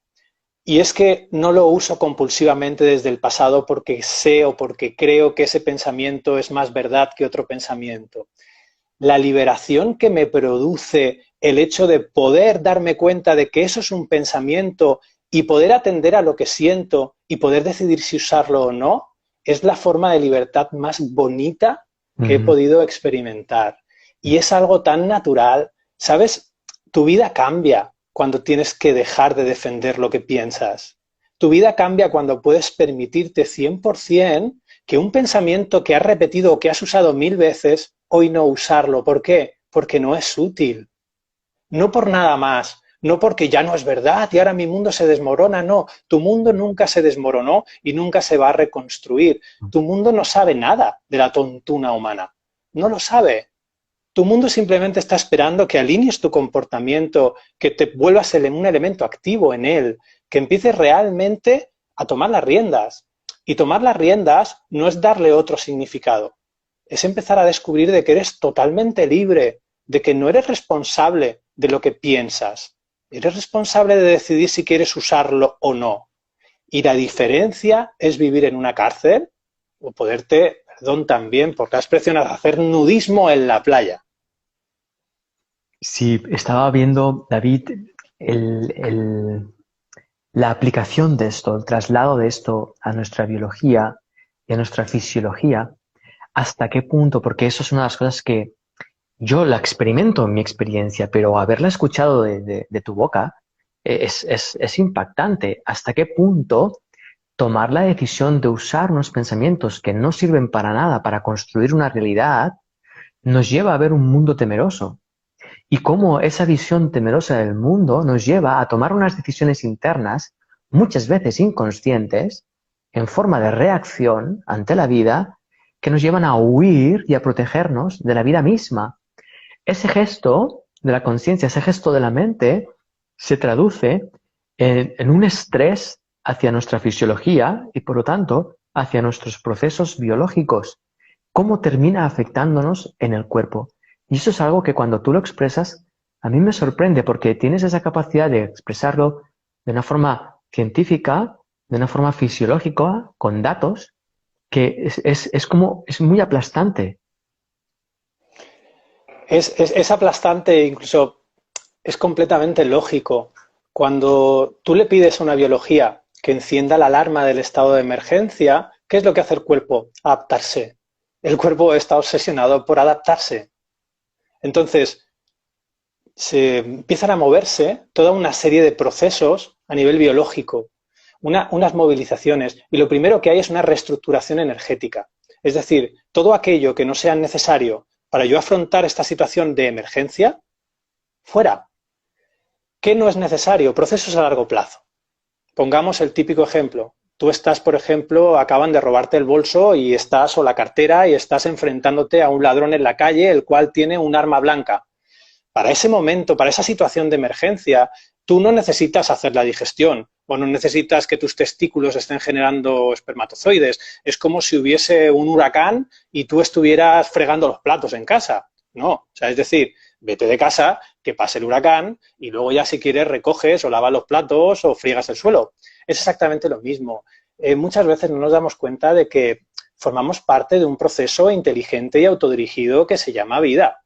y es que no lo uso compulsivamente desde el pasado porque sé o porque creo que ese pensamiento es más verdad que otro pensamiento. La liberación que me produce el hecho de poder darme cuenta de que eso es un pensamiento y poder atender a lo que siento y poder decidir si usarlo o no, es la forma de libertad más bonita que he Ujú. podido experimentar. Y es algo tan natural. ¿Sabes? Tu vida cambia cuando tienes que dejar de defender lo que piensas. Tu vida cambia cuando puedes permitirte 100% que un pensamiento que has repetido o que has usado 1000 veces, hoy no usarlo. ¿Por qué? Porque no es útil. No por nada más, no porque ya no es verdad y ahora mi mundo se desmorona, no. Tu mundo nunca se desmoronó y nunca se va a reconstruir. Tu mundo no sabe nada de la tontuna humana. No lo sabe. Tu mundo simplemente está esperando que alinees tu comportamiento, que te vuelvas un elemento activo en él, que empieces realmente a tomar las riendas. Y tomar las riendas no es darle otro significado, es empezar a descubrir de que eres totalmente libre, de que no eres responsable de lo que piensas, eres responsable de decidir si quieres usarlo o no. Y la diferencia es vivir en una cárcel o poderte, perdón también, porque has presionado a hacer nudismo en la playa. Sí, estaba viendo, David, el, el- la aplicación de esto, el traslado de esto a nuestra biología y a nuestra fisiología, hasta qué punto, porque eso es una de las cosas que yo la experimento en mi experiencia, pero haberla escuchado de tu boca es impactante. ¿Hasta qué punto tomar la decisión de usar unos pensamientos que no sirven para nada para construir una realidad nos lleva a ver un mundo temeroso? Y cómo esa visión temerosa del mundo nos lleva a tomar unas decisiones internas, muchas veces inconscientes, en forma de reacción ante la vida, que nos llevan a huir y a protegernos de la vida misma. Ese gesto de la conciencia, ese gesto de la mente, se traduce en un estrés hacia nuestra fisiología y, por lo tanto, hacia nuestros procesos biológicos. ¿Cómo termina afectándonos en el cuerpo? Y eso es algo que cuando tú lo expresas, a mí me sorprende porque tienes esa capacidad de expresarlo de una forma científica, de una forma fisiológica, con datos, que es muy aplastante. Es aplastante, incluso es completamente lógico. Cuando tú le pides a una biología que encienda la alarma del estado de emergencia, ¿qué es lo que hace el cuerpo? Adaptarse. El cuerpo está obsesionado por adaptarse. Entonces, se empiezan a moverse toda una serie de procesos a nivel biológico, unas movilizaciones, y lo primero que hay es una reestructuración energética. Es decir, todo aquello que no sea necesario para yo afrontar esta situación de emergencia, fuera. ¿Qué no es necesario? Procesos a largo plazo. Pongamos el típico ejemplo. Tú estás, por ejemplo, acaban de robarte el bolso y estás, o la cartera, y estás enfrentándote a un ladrón en la calle, el cual tiene un arma blanca. Para ese momento, para esa situación de emergencia, tú no necesitas hacer la digestión o no necesitas que tus testículos estén generando espermatozoides. Es como si hubiese un huracán y tú estuvieras fregando los platos en casa. No, o sea, es decir, vete de casa, que pase el huracán y luego ya si quieres recoges o lavas los platos o friegas el suelo. Es exactamente lo mismo. Muchas veces no nos damos cuenta de que formamos parte de un proceso inteligente y autodirigido que se llama vida.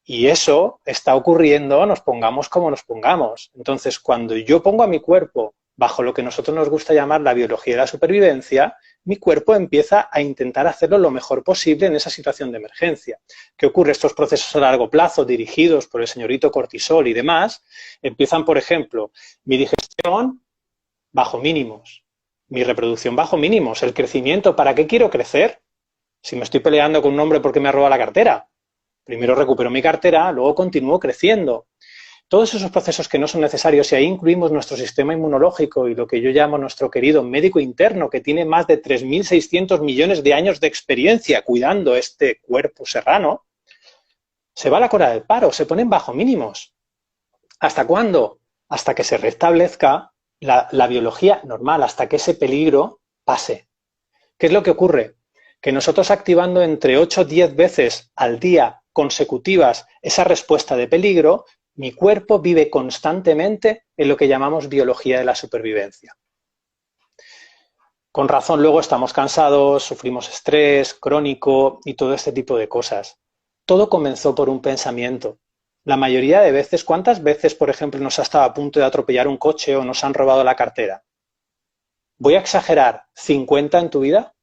Y eso está ocurriendo, nos pongamos como nos pongamos. Entonces, cuando yo pongo a mi cuerpo bajo lo que nosotros nos gusta llamar la biología de la supervivencia, mi cuerpo empieza a intentar hacerlo lo mejor posible en esa situación de emergencia. ¿Qué ocurre? Estos procesos a largo plazo, dirigidos por el señorito cortisol y demás, empiezan, por ejemplo, mi digestión bajo mínimos, mi reproducción bajo mínimos, el crecimiento. ¿Para qué quiero crecer? Si me estoy peleando con un hombre porque me ha robado la cartera. Primero recupero mi cartera, luego continúo creciendo. Todos esos procesos que no son necesarios, y ahí incluimos nuestro sistema inmunológico y lo que yo llamo nuestro querido médico interno, que tiene más de 3.600 millones de años de experiencia cuidando este cuerpo serrano, se va a la cola del paro, se ponen bajo mínimos. ¿Hasta cuándo? Hasta que se restablezca la biología normal, hasta que ese peligro pase. ¿Qué es lo que ocurre? Que nosotros activando entre 8 o 10 veces al día consecutivas esa respuesta de peligro, mi cuerpo vive constantemente en lo que llamamos biología de la supervivencia. Con razón luego estamos cansados, sufrimos estrés crónico y todo este tipo de cosas. Todo comenzó por un pensamiento. La mayoría de veces, ¿cuántas veces, por ejemplo, nos ha estado a punto de atropellar un coche o nos han robado la cartera? ¿Voy a exagerar? ¿50 en tu vida?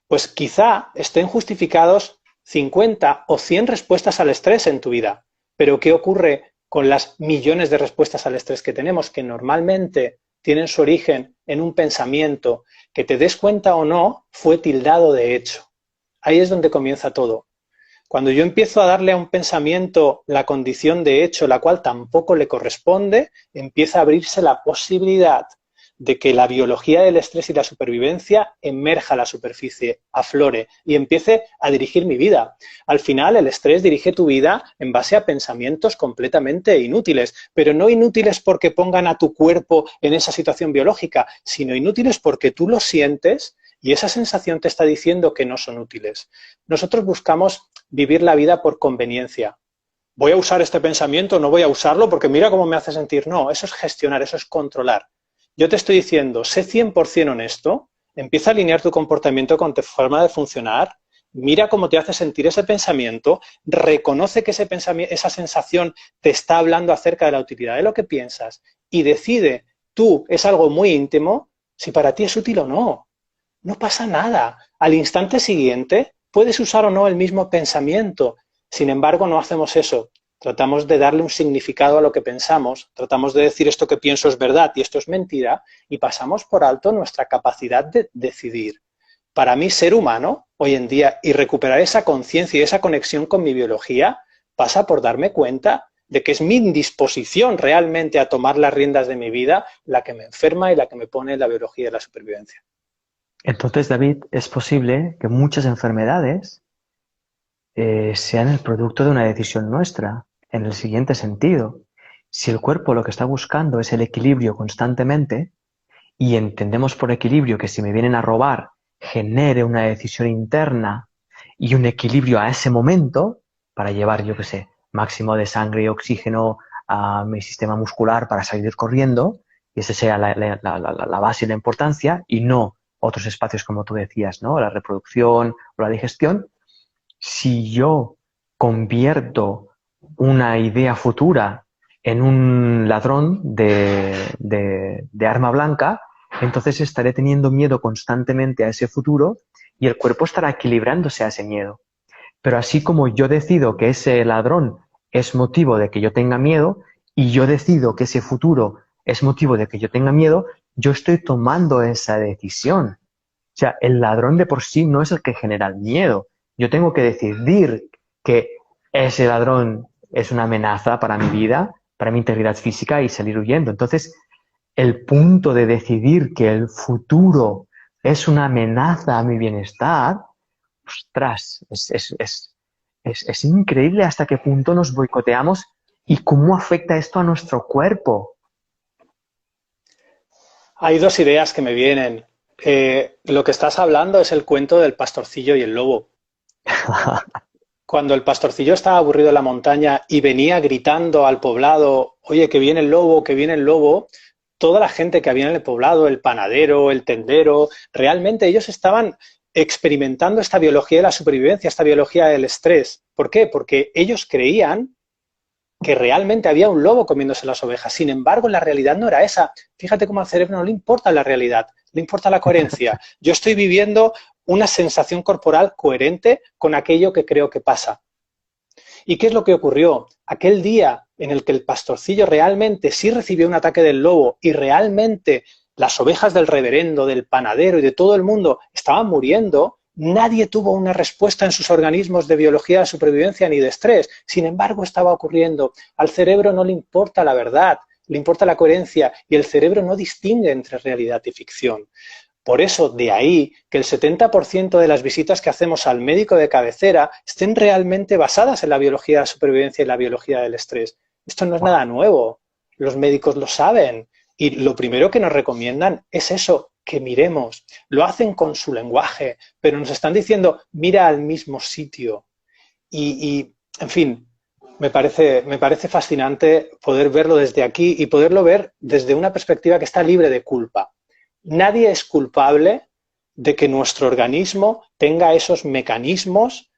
Pues quizá estén justificados 50 o 100 respuestas al estrés en tu vida. Pero ¿qué ocurre con las millones de respuestas al estrés que tenemos? Que normalmente tienen su origen en un pensamiento que, te des cuenta o no, fue tildado de hecho. Ahí es donde comienza todo. Cuando yo empiezo a darle a un pensamiento la condición de hecho, la cual tampoco le corresponde, empieza a abrirse la posibilidad de que la biología del estrés y la supervivencia emerja a la superficie, aflore y empiece a dirigir mi vida. Al final, el estrés dirige tu vida en base a pensamientos completamente inútiles, pero no inútiles porque pongan a tu cuerpo en esa situación biológica, sino inútiles porque tú lo sientes y esa sensación te está diciendo que no son útiles. Nosotros buscamos vivir la vida por conveniencia. ¿Voy a usar este pensamiento? ¿No voy a usarlo? Porque mira cómo me hace sentir. No, eso es gestionar, eso es controlar. Yo te estoy diciendo, sé 100% honesto, empieza a alinear tu comportamiento con tu forma de funcionar, mira cómo te hace sentir ese pensamiento, reconoce que esa sensación te está hablando acerca de la utilidad de lo que piensas y decide tú, es algo muy íntimo, si para ti es útil o no. No pasa nada. Al instante siguiente puedes usar o no el mismo pensamiento. Sin embargo, no hacemos eso. Tratamos de darle un significado a lo que pensamos, tratamos de decir esto que pienso es verdad y esto es mentira, y pasamos por alto nuestra capacidad de decidir. Para mí, ser humano, hoy en día, y recuperar esa conciencia y esa conexión con mi biología, pasa por darme cuenta de que es mi indisposición realmente a tomar las riendas de mi vida la que me enferma y la que me pone en la biología de la supervivencia. Entonces, David, es posible que muchas enfermedades sean el producto de una decisión nuestra, en el siguiente sentido. Si el cuerpo lo que está buscando es el equilibrio constantemente, y entendemos por equilibrio que si me vienen a robar, genere una decisión interna y un equilibrio a ese momento para llevar, yo qué sé, máximo de sangre y oxígeno a mi sistema muscular para salir corriendo, y esa sea la base y la importancia, y no otros espacios como tú decías, ¿no? La reproducción o la digestión. Si yo convierto una idea futura en un ladrón de arma blanca, entonces estaré teniendo miedo constantemente a ese futuro y el cuerpo estará equilibrándose a ese miedo. Pero así como yo decido que ese ladrón es motivo de que yo tenga miedo y yo decido que ese futuro es motivo de que yo tenga miedo, yo estoy tomando esa decisión. O sea, el ladrón de por sí no es el que genera el miedo. Yo tengo que decidir que ese ladrón es una amenaza para mi vida, para mi integridad física y salir huyendo. Entonces, el punto de decidir que el futuro es una amenaza a mi bienestar, ostras, es increíble hasta qué punto nos boicoteamos y cómo afecta esto a nuestro cuerpo. Hay dos ideas que me vienen. Lo que estás hablando es el cuento del pastorcillo y el lobo. Cuando el pastorcillo estaba aburrido en la montaña y venía gritando al poblado, oye, que viene el lobo, toda la gente que había en el poblado, el panadero, el tendero, realmente ellos estaban experimentando esta biología de la supervivencia, esta biología del estrés. ¿Por qué? Porque ellos creían que realmente había un lobo comiéndose las ovejas. Sin embargo, la realidad no era esa. Fíjate cómo al cerebro no le importa la realidad, le importa la coherencia. Yo estoy viviendo una sensación corporal coherente con aquello que creo que pasa. ¿Y qué es lo que ocurrió? Aquel día en el que el pastorcillo realmente sí recibió un ataque del lobo y realmente las ovejas del reverendo, del panadero y de todo el mundo estaban muriendo, nadie tuvo una respuesta en sus organismos de biología de supervivencia ni de estrés. Sin embargo, estaba ocurriendo. Al cerebro no le importa la verdad, le importa la coherencia y el cerebro no distingue entre realidad y ficción. Por eso, de ahí que el 70% de las visitas que hacemos al médico de cabecera estén realmente basadas en la biología de la supervivencia y la biología del estrés. Esto no es nada nuevo, los médicos lo saben y lo primero que nos recomiendan es eso, que miremos. Lo hacen con su lenguaje, pero nos están diciendo, mira al mismo sitio. En fin, me parece fascinante poder verlo desde aquí y poderlo ver desde una perspectiva que está libre de culpa. Nadie es culpable de que nuestro organismo tenga esos mecanismos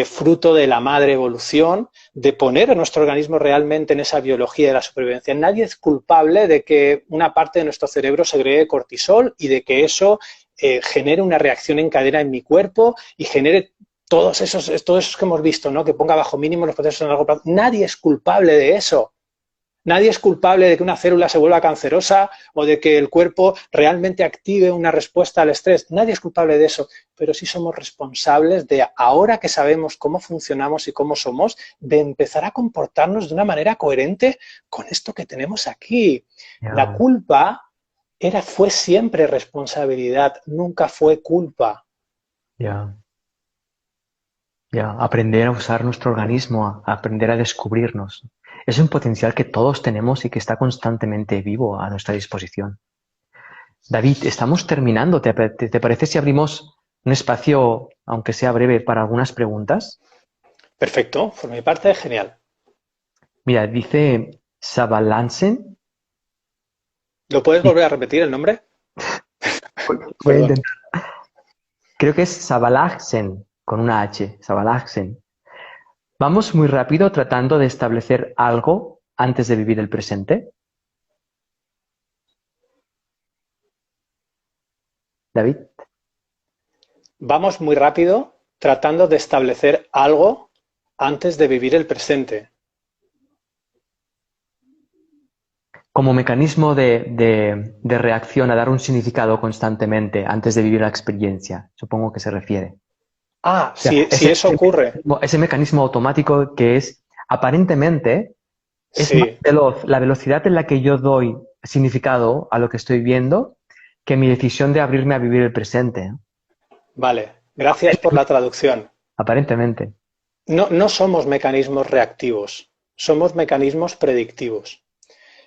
fruto de la madre evolución, de poner a nuestro organismo realmente en esa biología de la supervivencia. Nadie es culpable de que una parte de nuestro cerebro segregue cortisol y de que eso genere una reacción en cadena en mi cuerpo y genere todos esos que hemos visto, ¿no? Que ponga bajo mínimo los procesos a largo plazo. Nadie es culpable de eso. Nadie es culpable de que una célula se vuelva cancerosa o de que el cuerpo realmente active una respuesta al estrés. Nadie es culpable de eso, pero sí somos responsables de, ahora que sabemos cómo funcionamos y cómo somos, de empezar a comportarnos de una manera coherente con esto que tenemos aquí. La culpa fue siempre responsabilidad, nunca fue culpa. Aprender a usar nuestro organismo, a aprender a descubrirnos. Es un potencial que todos tenemos y que está constantemente vivo a nuestra disposición. David, estamos terminando. ¿Te parece si abrimos un espacio, aunque sea breve, para algunas preguntas? Perfecto, por mi parte, genial. Mira, dice Savalansen. ¿Lo puedes volver a repetir el nombre? Voy a intentar. Creo que es Savalagsen, con una H, Savalagsen. ¿Vamos muy rápido tratando de establecer algo antes de vivir el presente? David. Vamos muy rápido tratando de establecer algo antes de vivir el presente. Como mecanismo de reacción a dar un significado constantemente antes de vivir la experiencia, supongo que se refiere. Ah, si eso ocurre. Ese mecanismo automático que es, aparentemente, es más veloz, la velocidad en la que yo doy significado a lo que estoy viendo que mi decisión de abrirme a vivir el presente. Vale, gracias por la traducción. Aparentemente. No somos mecanismos reactivos, somos mecanismos predictivos.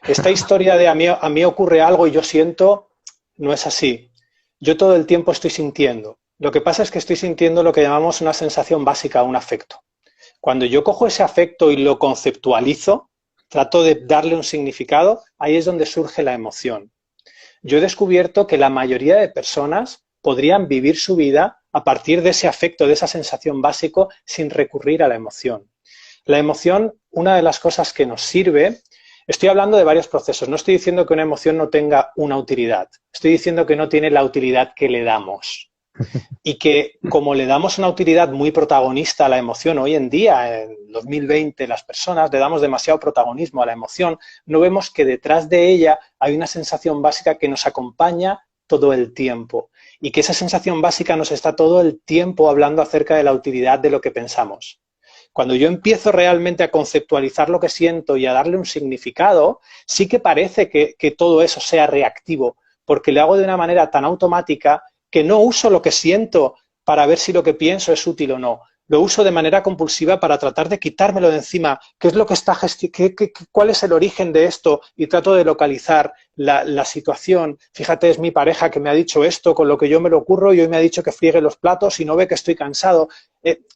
Esta historia de a mí ocurre algo y yo siento, no es así. Yo todo el tiempo estoy sintiendo. Lo que pasa es que estoy sintiendo lo que llamamos una sensación básica, un afecto. Cuando yo cojo ese afecto y lo conceptualizo, trato de darle un significado, ahí es donde surge la emoción. Yo he descubierto que la mayoría de personas podrían vivir su vida a partir de ese afecto, de esa sensación básico, sin recurrir a la emoción. La emoción, una de las cosas que nos sirve Estoy hablando de varios procesos. No estoy diciendo que una emoción no tenga una utilidad. Estoy diciendo que no tiene la utilidad que le damos. Y que como le damos una utilidad muy protagonista a la emoción hoy en día, en 2020, las personas le damos demasiado protagonismo a la emoción, no vemos que detrás de ella hay una sensación básica que nos acompaña todo el tiempo y que esa sensación básica nos está todo el tiempo hablando acerca de la utilidad de lo que pensamos. Cuando yo empiezo realmente a conceptualizar lo que siento y a darle un significado, sí que parece que todo eso sea reactivo, porque lo hago de una manera tan automática que no uso lo que siento para ver si lo que pienso es útil o no. Lo uso de manera compulsiva para tratar de quitármelo de encima. ¿Qué es lo que está cuál es el origen de esto? Y trato de localizar la situación. Fíjate, es mi pareja que me ha dicho esto, con lo que yo me lo ocurro, y hoy me ha dicho que friegue los platos y no ve que estoy cansado.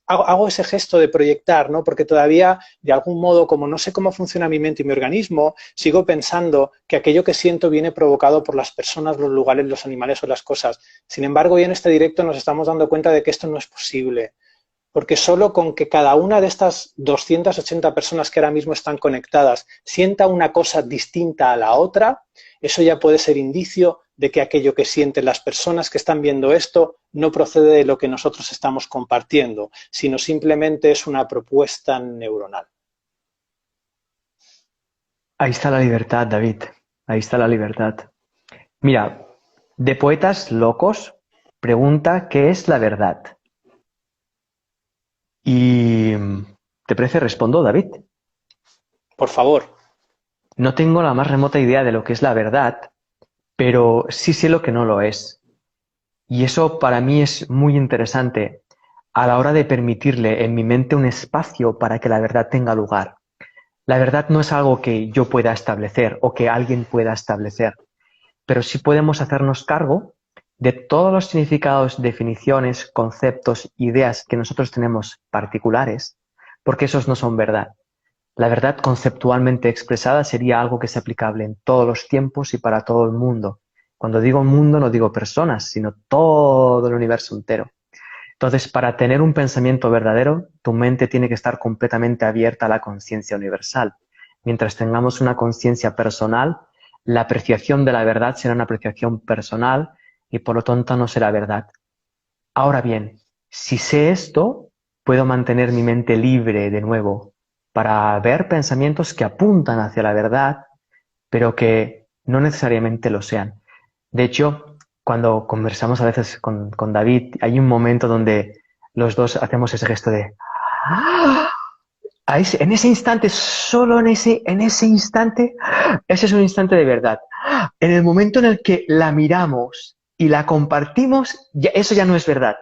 Hago ese gesto de proyectar, ¿no? Porque todavía, de algún modo, como no sé cómo funciona mi mente y mi organismo, sigo pensando que aquello que siento viene provocado por las personas, los lugares, los animales o las cosas. Sin embargo, hoy en este directo nos estamos dando cuenta de que esto no es posible. Porque solo con que cada una de estas 280 personas que ahora mismo están conectadas sienta una cosa distinta a la otra, eso ya puede ser indicio de que aquello que sienten las personas que están viendo esto no procede de lo que nosotros estamos compartiendo, sino simplemente es una propuesta neuronal. Ahí está la libertad, David. Ahí está la libertad. Mira, de poetas locos, pregunta ¿qué es la verdad? Y ¿te parece? Respondo, David. Por favor. No tengo la más remota idea de lo que es la verdad, pero sí sé lo que no lo es. Y eso para mí es muy interesante a la hora de permitirle en mi mente un espacio para que la verdad tenga lugar. La verdad no es algo que yo pueda establecer o que alguien pueda establecer, pero sí podemos hacernos cargo de todos los significados, definiciones, conceptos, ideas que nosotros tenemos particulares, porque esos no son verdad. La verdad conceptualmente expresada sería algo que es aplicable en todos los tiempos y para todo el mundo. Cuando digo mundo no digo personas, sino todo el universo entero. Entonces, para tener un pensamiento verdadero, tu mente tiene que estar completamente abierta a la conciencia universal. Mientras tengamos una conciencia personal, la apreciación de la verdad será una apreciación personal y por lo tanto no será verdad. Ahora bien, si sé esto, puedo mantener mi mente libre de nuevo para ver pensamientos que apuntan hacia la verdad, pero que no necesariamente lo sean. De hecho, cuando conversamos a veces con David, hay un momento donde los dos hacemos ese gesto de... En ese instante, solo en ese instante, ese es un instante de verdad. En el momento en el que la miramos y la compartimos, eso ya no es verdad.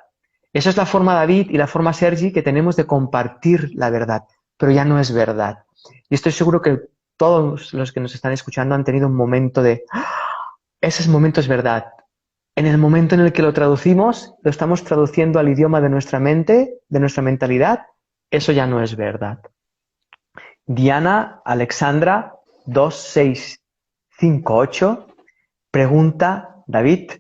Eso es la forma David y la forma Sergi que tenemos de compartir la verdad, pero ya no es verdad. Y estoy seguro que todos los que nos están escuchando han tenido un momento de, ese momento es verdad. En el momento en el que lo traducimos, lo estamos traduciendo al idioma de nuestra mente, de nuestra mentalidad, eso ya no es verdad. Diana Alexandra 2658 pregunta, David,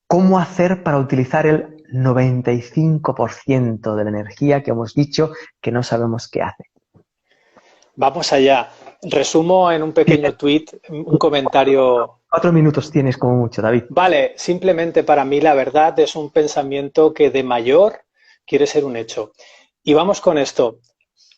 ¿cómo hacer para utilizar el 95% de la energía que hemos dicho que no sabemos qué hace? Vamos allá. Resumo en un pequeño tuit, un comentario. 4 minutos tienes como mucho, David. Vale, simplemente para mí la verdad es un pensamiento que de mayor quiere ser un hecho. Y vamos con esto.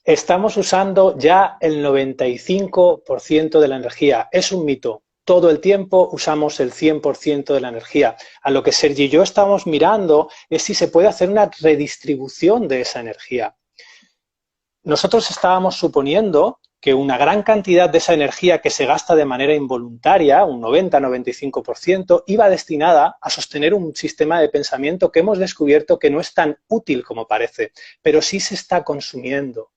Estamos usando ya el 95% de la energía. Es un mito. Todo el tiempo usamos el 100% de la energía. A lo que Sergi y yo estamos mirando es si se puede hacer una redistribución de esa energía. Nosotros estábamos suponiendo que una gran cantidad de esa energía que se gasta de manera involuntaria, un 90-95%, iba destinada a sostener un sistema de pensamiento que hemos descubierto que no es tan útil como parece, pero sí se está consumiendo.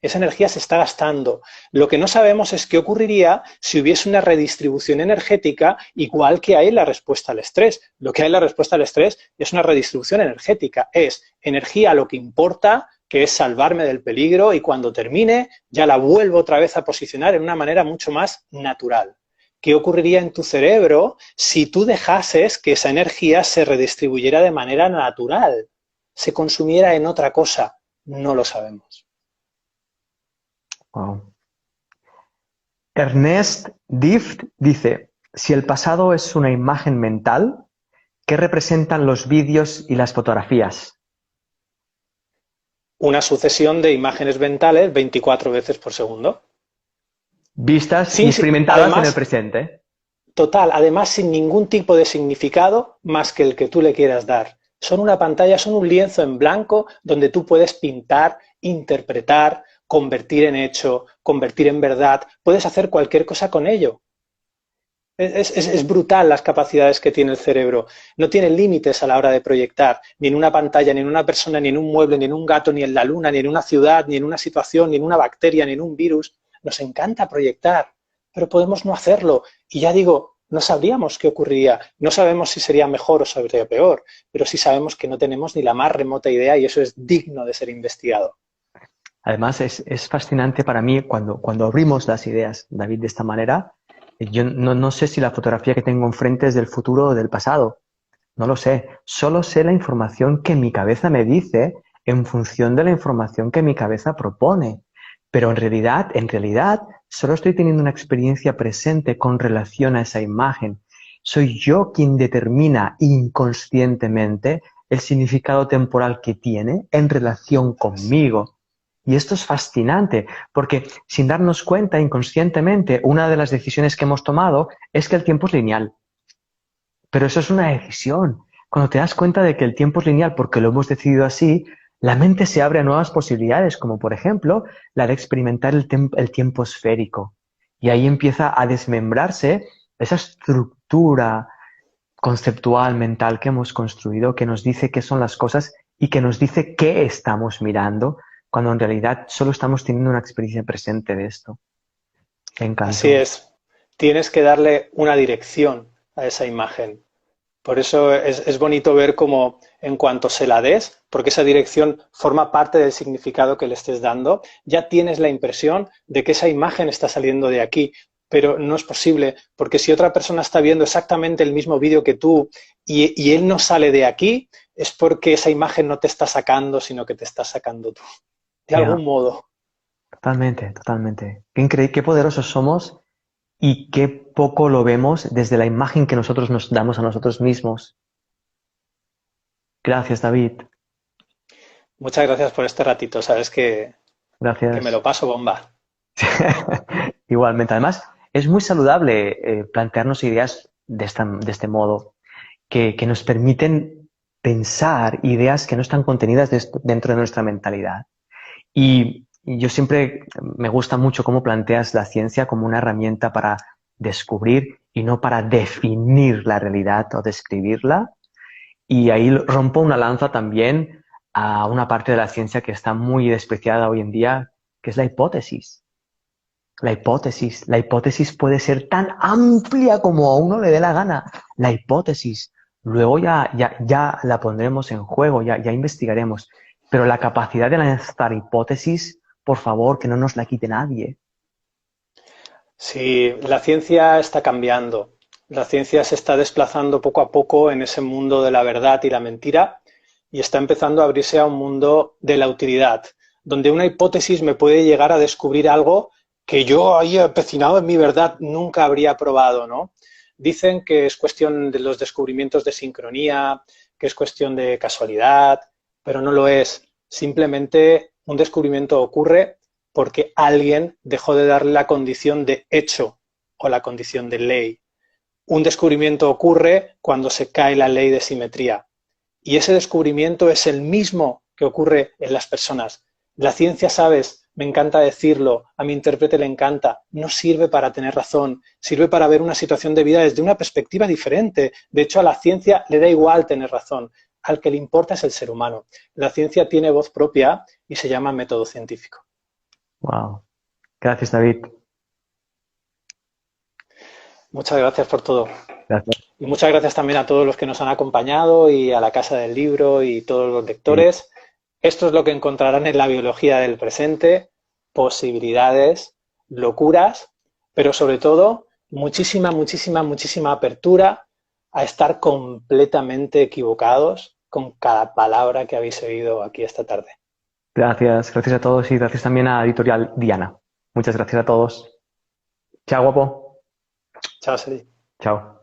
Esa energía se está gastando. Lo que no sabemos es qué ocurriría si hubiese una redistribución energética igual que hay en la respuesta al estrés. Lo que hay en la respuesta al estrés es una redistribución energética. Es energía lo que importa, que es salvarme del peligro, y cuando termine ya la vuelvo otra vez a posicionar en una manera mucho más natural. ¿Qué ocurriría en tu cerebro si tú dejases que esa energía se redistribuyera de manera natural? Se consumiera en otra cosa. No lo sabemos. Wow. Ernest Dift dice, si el pasado es una imagen mental, ¿qué representan los vídeos y las fotografías? Una sucesión de imágenes mentales 24 veces por segundo. Vistas y Sin, experimentadas en el además, presente. total, además sin ningún tipo de significado más que el que tú le quieras dar. Son una pantalla, son un lienzo en blanco donde tú puedes pintar, interpretar, convertir en hecho, convertir en verdad, puedes hacer cualquier cosa con ello. Es brutal las capacidades que tiene el cerebro. No tiene límites a la hora de proyectar, ni en una pantalla, ni en una persona, ni en un mueble, ni en un gato, ni en la luna, ni en una ciudad, ni en una situación, ni en una bacteria, ni en un virus. Nos encanta proyectar, pero podemos no hacerlo. Y ya digo, no sabríamos qué ocurriría. No sabemos si sería mejor o sería peor, pero sí sabemos que no tenemos ni la más remota idea y eso es digno de ser investigado. Además, es fascinante para mí cuando abrimos las ideas, David, de esta manera. Yo no sé si la fotografía que tengo enfrente es del futuro o del pasado. No lo sé. Solo sé la información que mi cabeza me dice en función de la información que mi cabeza propone. Pero en realidad, solo estoy teniendo una experiencia presente con relación a esa imagen. Soy yo quien determina inconscientemente el significado temporal que tiene en relación conmigo. Y esto es fascinante, porque sin darnos cuenta inconscientemente, una de las decisiones que hemos tomado es que el tiempo es lineal. Pero eso es una decisión. Cuando te das cuenta de que el tiempo es lineal porque lo hemos decidido así, la mente se abre a nuevas posibilidades, como por ejemplo la de experimentar el tiempo esférico. Y ahí empieza a desmembrarse esa estructura conceptual, mental que hemos construido, que nos dice qué son las cosas y que nos dice qué estamos mirando, cuando en realidad solo estamos teniendo una experiencia presente de esto. Me Así encantó. es. Tienes que darle una dirección a esa imagen. Por eso es bonito ver cómo en cuanto se la des, porque esa dirección forma parte del significado que le estés dando, ya tienes la impresión de que esa imagen está saliendo de aquí, pero no es posible, porque si otra persona está viendo exactamente el mismo vídeo que tú y él no sale de aquí, es porque esa imagen no te está sacando, sino que te estás sacando tú, de Ya, algún modo. totalmente, totalmente. Qué increíble, qué poderosos somos y qué poco lo vemos desde la imagen que nosotros nos damos a nosotros mismos. Gracias, David. Muchas gracias por este ratito, sabes que me lo Gracias. paso bomba. Igualmente, además, es muy saludable plantearnos ideas de este modo, que nos permiten pensar ideas que no están contenidas dentro de nuestra mentalidad. Y yo siempre me gusta mucho cómo planteas la ciencia como una herramienta para descubrir y no para definir la realidad o describirla. Y ahí rompo una lanza también a una parte de la ciencia que está muy despreciada hoy en día, que es la hipótesis. La hipótesis. La hipótesis puede ser tan amplia como a uno le dé la gana. La hipótesis. Luego ya la pondremos en juego, ya investigaremos. Pero la capacidad de lanzar hipótesis, por favor, que no nos la quite nadie. Sí, la ciencia está cambiando. La ciencia se está desplazando poco a poco en ese mundo de la verdad y la mentira y está empezando a abrirse a un mundo de la utilidad, donde una hipótesis me puede llegar a descubrir algo que yo ahí empecinado en mi verdad nunca habría probado, ¿no? Dicen que es cuestión de los descubrimientos de sincronía, que es cuestión de casualidad, pero no lo es. Simplemente un descubrimiento ocurre porque alguien dejó de darle la condición de hecho o la condición de ley. Un descubrimiento ocurre cuando se cae la ley de simetría. Y ese descubrimiento es el mismo que ocurre en las personas. La ciencia, sabes, me encanta decirlo, a mi intérprete le encanta, no sirve para tener razón, sirve para ver una situación de vida desde una perspectiva diferente. De hecho, a la ciencia le da igual tener razón, al que le importa es el ser humano. La ciencia tiene voz propia y se llama método científico. Wow. Gracias, David. Muchas gracias por todo. Gracias. Y muchas gracias también a todos los que nos han acompañado y a la Casa del Libro y todos los Sí. lectores. Esto es lo que encontrarán en la biología del presente, posibilidades, locuras, pero sobre todo muchísima, muchísima, muchísima apertura a estar completamente equivocados con cada palabra que habéis oído aquí esta tarde. Gracias, gracias a todos y gracias también a Editorial Diana. Muchas gracias a todos. Chao, guapo. Chao, Seri. Chao.